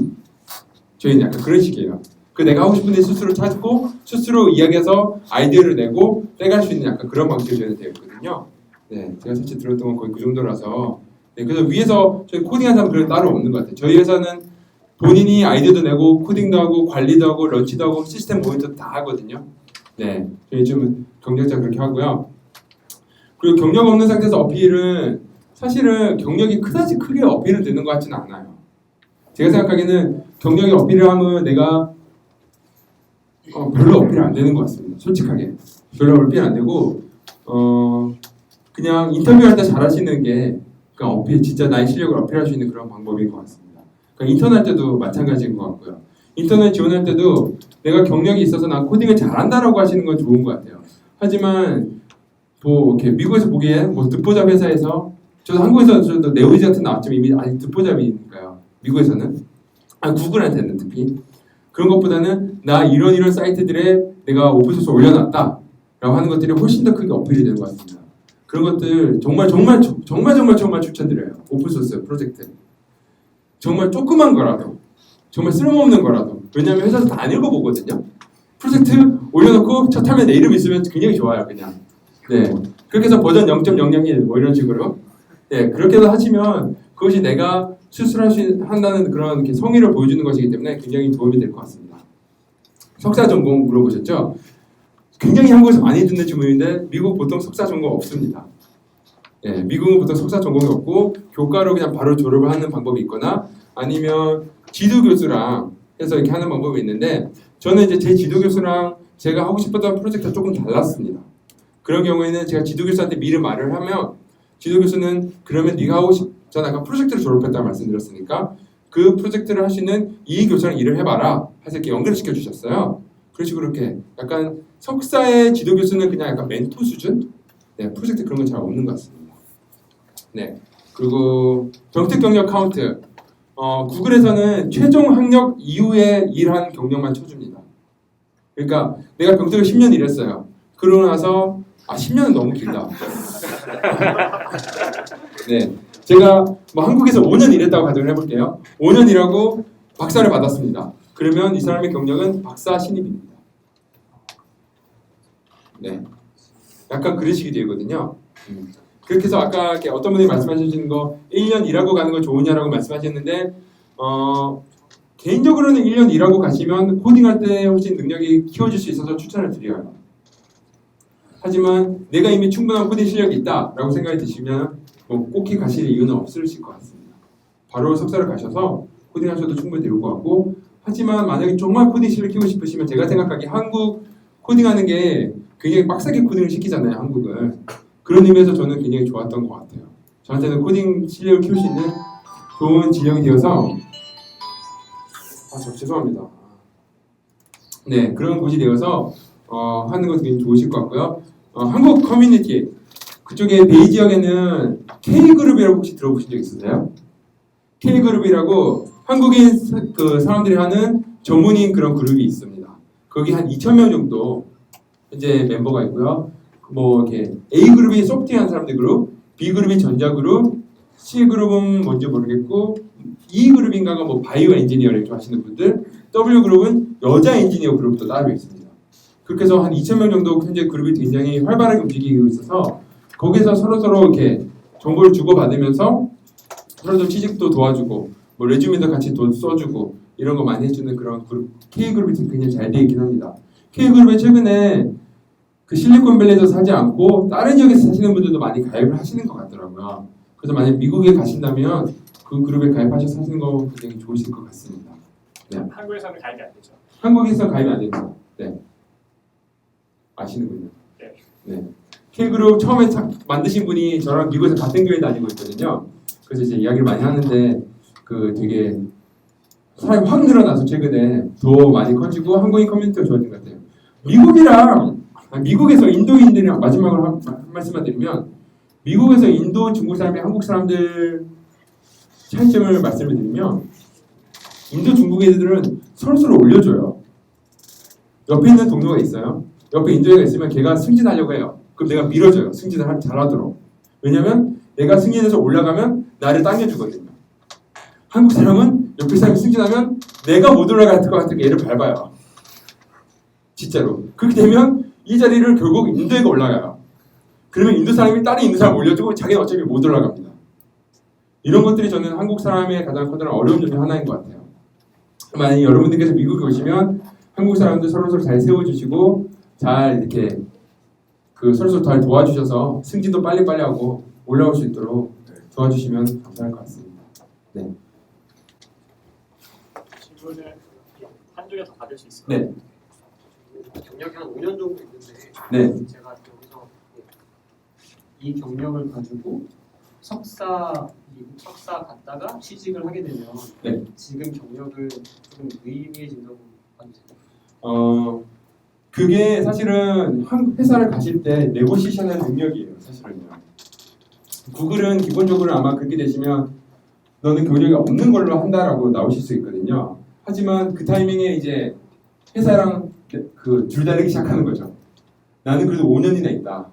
저희는 약간 그런 식이에요. 그 내가 하고 싶은 데 스스로 찾고 스스로 이야기해서 아이디어를 내고 떼갈 수 있는 약간 그런 방식으로 저희는 되어 있거든요. 네, 제가 실제 들었던 건 거의 그 정도라서 네, 그래서 위에서 저희 코딩하는 사람 그런 따로 없는 것 같아요. 저희 회사는 본인이 아이디어도 내고 코딩도 하고 관리도 하고 런치도 하고 시스템 모니터 다 하거든요. 네, 저희 좀 경력자 그렇게 하고요. 그리고 경력 없는 상태에서 어필은 사실은 경력이 그다지 크게 어필은 되는 것 같지는 않아요. 제가 생각하기에는 경력이 어필을 하면 내가 별로 어필 안 되는 것 같습니다. 솔직하게 별로 어필 안 되고 그냥 인터뷰할 때 잘하시는 게 그러니까 어필 진짜 나의 실력을 어필할 수 있는 그런 방법인 것 같습니다. 그러니까 인턴 할 때도 마찬가지인 것 같고요. 인터넷 지원할 때도 내가 경력이 있어서 난 코딩을 잘한다라고 하시는 건 좋은 것 같아요. 하지만 뭐 이렇게 미국에서 보기에 뭐 듣보잡 회사에서 저도 한국에서도 네오이즈 같은 나왔지만 이미 아직 듣보잡이니까요. 미국에서는 구글한테는 특히 그런 것보다는 나 이런 사이트들에 내가 오픈소스 올려놨다라고 하는 것들이 훨씬 더 크게 어필이 되는 것 같습니다. 그런 것들 정말 추천드려요. 오픈소스 프로젝트 정말 조그만 거라도 정말 쓸모없는 거라도 왜냐하면 회사에서 다 안 읽어보거든요. 프로젝트 올려놓고 첫 화면에 내 이름 있으면 굉장히 좋아요. 그냥 네 그렇게 해서 버전 0.001 뭐 이런 식으로 네 그렇게 해서 하시면 그것이 내가 수술할 수 한다는 그런 이렇게 성의를 보여주는 것이기 때문에 굉장히 도움이 될 것 같습니다. 석사 전공 물어보셨죠? 굉장히 한국에서 많이 듣는 질문인데 미국 보통 석사 전공 없습니다. 예, 미국은 보통 석사 전공이 없고 교과로 그냥 바로 졸업을 하는 방법이 있거나 아니면 지도 교수랑 해서 이렇게 하는 방법이 있는데 저는 이제 제 지도 교수랑 제가 하고 싶었던 프로젝트가 조금 달랐습니다. 그런 경우에는 제가 지도 교수한테 미리 말을 하면 지도 교수는 그러면 네가 하고 저는 아까 프로젝트를 졸업했다고 말씀드렸으니까 그 프로젝트를 할 수 있는 이 교수랑 일을 해봐라 해서 이렇게 연결시켜 주셨어요. 그런 식으로 이렇게 약간 석사의 지도 교수는 그냥 약간 멘토 수준? 네, 프로젝트 그런 건 잘 없는 것 같습니다. 네, 그리고 병특 경력 카운트. 구글에서는 최종 학력 이후에 일한 경력만 쳐줍니다. 그러니까 내가 병특을 10년 일했어요. 그러고 나서 10년은 너무 길다. 네, 제가 뭐 한국에서 5년 일했다고 가정을 해볼게요. 5년 일하고 박사를 받았습니다. 그러면 이 사람의 경력은 박사 신입입니다. 네, 약간 그런 식이 되거든요. 그렇게 해서 아까 이렇게 어떤 분이 말씀하시는 거 1년 일하고 가는 거 좋으냐라고 말씀하셨는데 개인적으로는 1년 일하고 가시면 코딩할 때 훨씬 능력이 키워질 수 있어서 추천을 드려요. 하지만 내가 이미 충분한 코딩 실력이 있다라고 생각이 드시면 뭐 꼭히 가실 이유는 없으실 것 같습니다. 바로 석사를 가셔서 코딩하셔도 충분히 될 것 같고 하지만 만약에 정말 코딩 실력 키우고 싶으시면 제가 생각하기에 한국 코딩하는 게 굉장히 빡세게 코딩을 시키잖아요. 한국은. 그런 의미에서 저는 굉장히 좋았던 것 같아요. 저한테는 코딩 실력을 키울 수 있는 좋은 지형이 되어서 죄송합니다. 네, 그런 곳이 되어서 하는 거 되게 좋으실 것 같고요. 한국 커뮤니티 그쪽에 베이 지역에는 K그룹이라고 혹시 들어보신 적 있으세요? K그룹이라고 한국인 그 사람들이 하는 전문인 그런 그룹이 있습니다. 거기 한 2,000명 정도 이제 멤버가 있고요. 뭐 이렇게 A 그룹이 소프트웨어하는 사람들 그룹, B 그룹이 전자 그룹, C 그룹은 뭔지 모르겠고 E 그룹인가가 뭐 바이오 엔지니어 이렇게 하시는 분들, W 그룹은 여자 엔지니어 그룹도 따로 있습니다. 그렇게 해서 한 2,000명 정도 현재 그룹이 굉장히 활발하게 움직이고 있어서 거기서 서로 이렇게 정보를 주고받으면서 서로 취직도 도와주고 뭐 레주메도 같이 써주고 이런 거 많이 해주는 그런 그룹 K그룹이 굉장히 잘 되어 있긴 합니다. K그룹에 최근에 그 실리콘밸리에서 사지 않고 다른 지역에서 사시는 분들도 많이 가입을 하시는 것 같더라고요. 그래서 만약 미국에 가신다면 그 그룹에 가입하셔서 사시는 거 굉장히 좋으실 것 같습니다. 네. 한국에서는 가입이 안 되죠. 한국에서 가입이 안 됩니다. 네. 아시는군요. 네. 네. K그룹 처음에 만드신 분이 저랑 미국에서 같은 교회 다니고 있거든요. 그래서 이제 이야기를 많이 하는데 그 되게 사람이 확 늘어나서 최근에 더 많이 커지고 한국인 커뮤니티가 좋아진 것 같아요. 미국에서 인도인들이랑 마지막으로 한 말씀만 드리면 미국에서 인도, 중국 사람이 한국 사람들 차이점을 말씀을 드리면 인도, 중국 애들은 서로 올려줘요. 옆에 있는 동료가 있어요. 옆에 인도애가 있으면 걔가 승진하려고 해요. 그럼 내가 밀어줘요. 승진을 잘하도록. 왜냐면 내가 승진해서 올라가면 나를 당겨주거든요. 한국 사람은 옆에 사람이 승진하면 내가 못 올라갈 것 같은 얘를 밟아요. 진짜로. 그렇게 되면 이 자리를 결국 인도애가 올라가요. 그러면 인도 사람이 다른 인도 사람 올려주고 자기는 어차피 못 올라갑니다. 이런 것들이 저는 한국 사람의 가장 커다란 어려운 점이 하나인 것 같아요. 만약 여러분들께서 미국에 오시면 한국 사람들 서로 잘 세워주시고 잘 이렇게 그 서로 잘 도와주셔서 승진도 빨리빨리 하고 올라올 수 있도록 도와주시면 감사할 것 같습니다. 네. 질문을 한두 개 더 받을 수 있을까요? 네. 경력이 한 5년 정도 있는데 네. 제가 여기서 이 경력을 가지고 미국 석사 갔다가 취직을 하게 되면 네. 지금 경력을 좀 의미해진다고 봐주세요. 그게 사실은 한 회사를 가실 때 네고시에이션의 능력이에요. 사실은요. 구글은 기본적으로 아마 그렇게 되시면 너는 경력이 없는 걸로 한다라고 나오실 수 있거든요. 하지만 그 타이밍에 이제 회사랑 그 줄다리기 시작하는 거죠. 나는 그래도 5년이나 있다.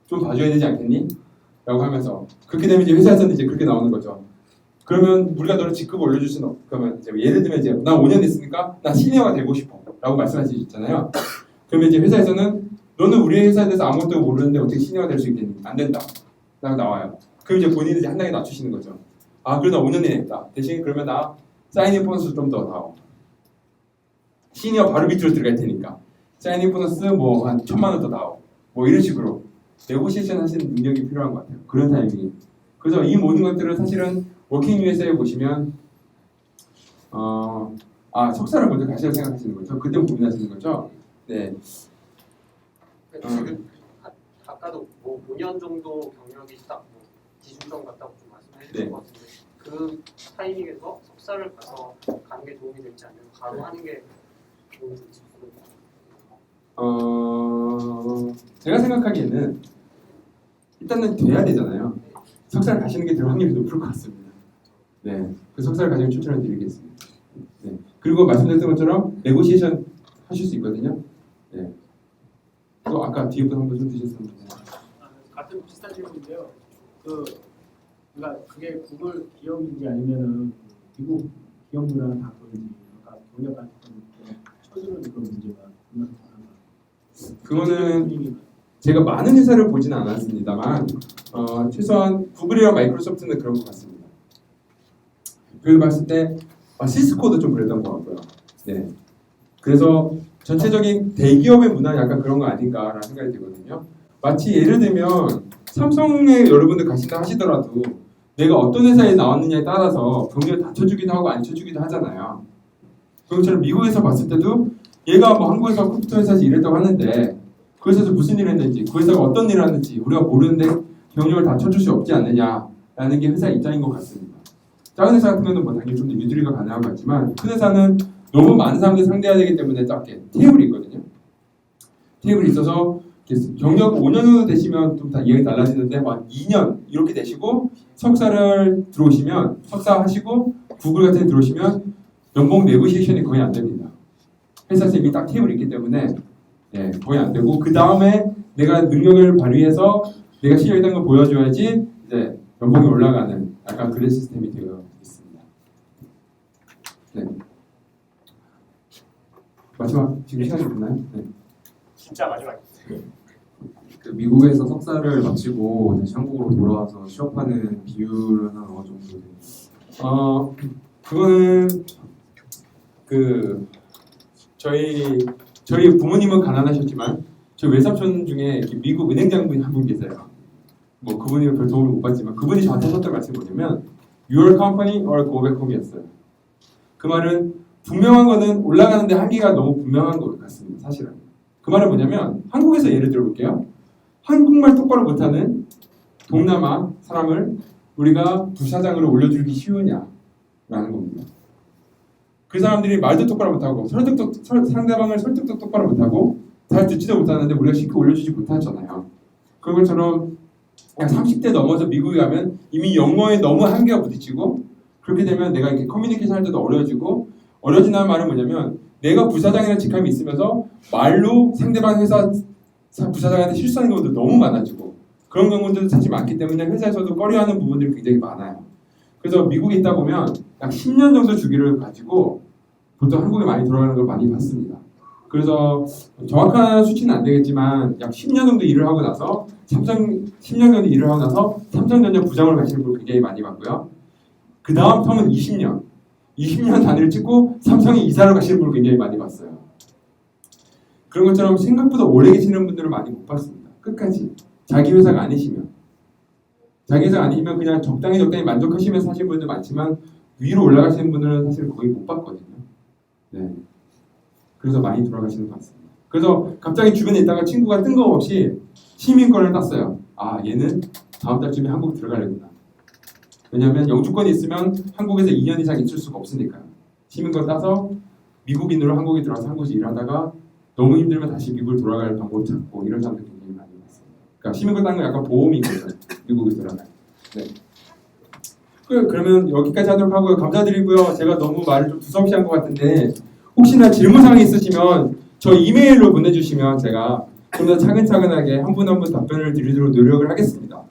좀 봐줘야 되지 않겠니? 라고 하면서 그렇게 되면 이제 회사에서는 이제 그렇게 나오는 거죠. 그러면 우리가 너를 직급 올려줄 수는 없. 그러면 이제 예를 들면 이제 나 5년 됐으니까 나 시니어가 되고 싶어라고 말씀하실 수 있잖아요. 그러면 이제 회사에서는 너는 우리 회사에 대해서 아무것도 모르는데 어떻게 시니어가 될 수 있겠니? 안 된다. 라고 나와요. 그럼 이제 본인이 이제 한 단계 낮추시는 거죠. 아, 그래도 나 5년이 됐다. 대신 그러면 나 사인인 보너스 좀 더 나와. 시니어 바로 밑으로 들어갈 테니까 사인인 보너스 뭐 한 1,000만 원 더 나오. 뭐 이런 식으로 네고시에이션 하시는 능력이 필요한 것 같아요. 그런 타이밍이. 그래서 이 모든 것들은 사실은 워킹 USA에 보시면 석사를 먼저 가시라고 생각하시는 거죠. 그때 고민하시는 거죠. 네. 지금 아까도 뭐 5년 정도 경력이 딱 뭐 기준점 같다고 좀 말씀해 주신 네. 것 같은데 그 타이밍에서 석사를 가서 가는 게 도움이 될지 아니면 바로 하는 게 도움이 될지 제가 생각하기에는 일단은 돼야 되잖아요. 석사를 가시는 게 될 확률이 높을 것 같습니다. 네, 그 석사를 가시면 추천을 드리겠습니다. 네, 그리고 말씀드렸던 것처럼 네고시에이션 하실 수 있거든요. 네. 또 아까 뒤에 분 한번 좀 드셨습니다. 같은 비슷한 질문인데요. 그러니까 그게 구글 기업인지 아니면은 미국 기업 문화는 다 그런지 아까 경력 같은 거 쳐주는 그런 문제가 그거는 제가 많은 회사를 보지는 않았습니다만 최소한 구글이랑 마이크로소프트는 그런 것 같습니다. 그걸 봤을 때 시스코도 좀 그랬던 것 같고요. 네. 그래서 전체적인 대기업의 문화는 약간 그런 거 아닌가라는 생각이 들거든요. 마치 예를 들면 삼성에 여러분들 가신다 하시더라도 내가 어떤 회사에 나왔느냐에 따라서 경력을 다 쳐주기도 하고 안 쳐주기도 하잖아요. 그것처럼 미국에서 봤을 때도 얘가 뭐 한국에서 컴퓨터 회사에서 일했다고 하는데 그 회사에서 무슨 일을 했는지 그 회사가 어떤 일을 하는지 우리가 모르는데 경력을 다 쳐줄 수 없지 않느냐라는 게 회사의 입장인 것 같습니다. 작은 회사 같은 경우는 뭐 당연히 좀 더 유두리가 가능한 것 같지만 큰 회사는 너무 많은 사람들 상대해야 되기 때문에 작게 테이블이 있거든요. 테이블이 있어서 경력 5년 정도 되시면 좀 다 이야기 달라지는데 한 2년 이렇게 되시고 석사를 들어오시면 석사 하시고 구글 같은 데 들어오시면 연봉 네고시에이션이 거의 안 됩니다. 회사에서 이미 딱 테이블이 있기 때문에 네, 거의 안 되고 그 다음에 내가 능력을 발휘해서 내가 실력이라는 걸 보여줘야지 이제 연봉이 올라가는 약간 그런 시스템이 되어 있습니다. 네. 마지막 지금 시간이 됐나요? 네. 진짜 마지막입니다. 그 미국에서 석사를 마치고 다시 한국으로 돌아와서 취업하는 비율은 한 어느 정도 돼요? 그거는 그 저희 부모님은 가난하셨지만 저희 외삼촌 중에 이렇게 미국 은행장분이 한 분 계세요. 뭐 그분이 별 도움을 못 받지만 그분이 저한테 하셨던 말씀이 뭐냐면 Your company or go back home이었어요. 그 말은 분명한 거는 올라가는데 한계가 너무 분명한 것 같습니다. 사실은. 그 말은 뭐냐면 한국에서 예를 들어볼게요. 한국말 똑바로 못하는 동남아 사람을 우리가 부사장으로 올려주기 쉬우냐라는 겁니다. 그 사람들이 말도 똑바로 못하고 상대방을 설득도 똑바로 못하고 잘 듣지도 못하는데 우리가 쉽게 올려주지 못하잖아요. 그런 것처럼 약 30대 넘어서 미국에 가면 이미 영어에 너무 한계가 부딪히고 그렇게 되면 내가 이렇게 커뮤니케이션 할 때도 어려워진다는 말은 뭐냐면 내가 부사장이라는 직함이 있으면서 말로 상대방 회사 부사장한테 실수하는 경우도 너무 많아지고 그런 경우들도 사실 많기 때문에 회사에서도 꺼려하는 부분들이 굉장히 많아요. 그래서 미국에 있다 보면 약 10년 정도 주기를 가지고 보통 한국에 많이 돌아가는 걸 많이 봤습니다. 그래서 정확한 수치는 안 되겠지만 약 10년 정도 일을 하고 나서 10년 정도 일을 하고 나서 삼성전자 부장으로 가시는 분을 굉장히 많이 봤고요. 그 다음 텀은 20년 단위를 찍고 삼성에 이사를 가시는 분을 굉장히 많이 봤어요. 그런 것처럼 생각보다 오래 계시는 분들을 많이 못 봤습니다. 끝까지. 자기 회사가 아니시면. 자기 회사가 아니면 그냥 적당히 만족하시면서 사시는 분들 많지만 위로 올라가시는 분들은 사실 거의 못 봤거든요. 네. 그래서 많이 돌아가시는 것 같습니다. 그래서 갑자기 주변에 있다가 친구가 뜬금없이 시민권을 땄어요. 아, 얘는 다음 달쯤에 한국 들어가려구나. 왜냐하면 영주권이 있으면 한국에서 2년 이상 있을 수가 없으니까요. 시민권 따서 미국인으로 한국에 들어와서 한국에서 일하다가 너무 힘들면 다시 미국을 돌아갈 방법을 찾고 이런 사람들 굉장히 많이 봤습니다. 그러니까 시민권 따는 건 약간 보험인 거죠. 미국에 들어가요. 네. 그러면 여기까지 하도록 하고요. 감사드리고요. 제가 너무 말을 좀 두서없이 한 것 같은데 혹시나 질문사항이 있으시면 저 이메일로 보내주시면 제가 좀 더 차근차근하게 한 분 한 분 답변을 드리도록 노력을 하겠습니다.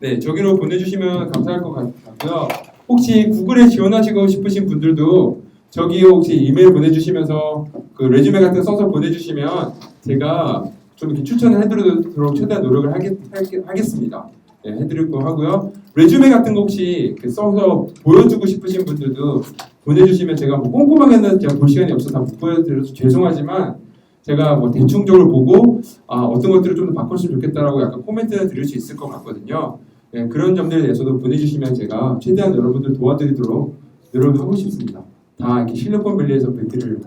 네, 저기로 보내주시면 감사할 것 같고요. 혹시 구글에 지원하시고 싶으신 분들도 저기 혹시 이메일 보내주시면서 그 레주메 같은 거 써서 보내주시면 제가 좀 이렇게 추천을 해드리도록 최대한 노력을 하겠습니다. 네, 해드리고 하고요. 레주메 같은 거 혹시 써서 보여주고 싶으신 분들도 보내주시면 제가 뭐 꼼꼼하게는 제가 볼 시간이 없어서 다 못 보여드려서 죄송하지만 제가 뭐 대충적으로 보고 어떤 것들을 좀 더 바꿨으면 좋겠다라고 약간 코멘트를 드릴 수 있을 것 같거든요. 네, 그런 점들에 대해서도 보내주시면 제가 최대한 여러분들 도와드리도록 노력하고 싶습니다. 다 이렇게 실리콘밸리에서 뵙기를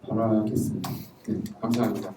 바라겠습니다. 네, 감사합니다.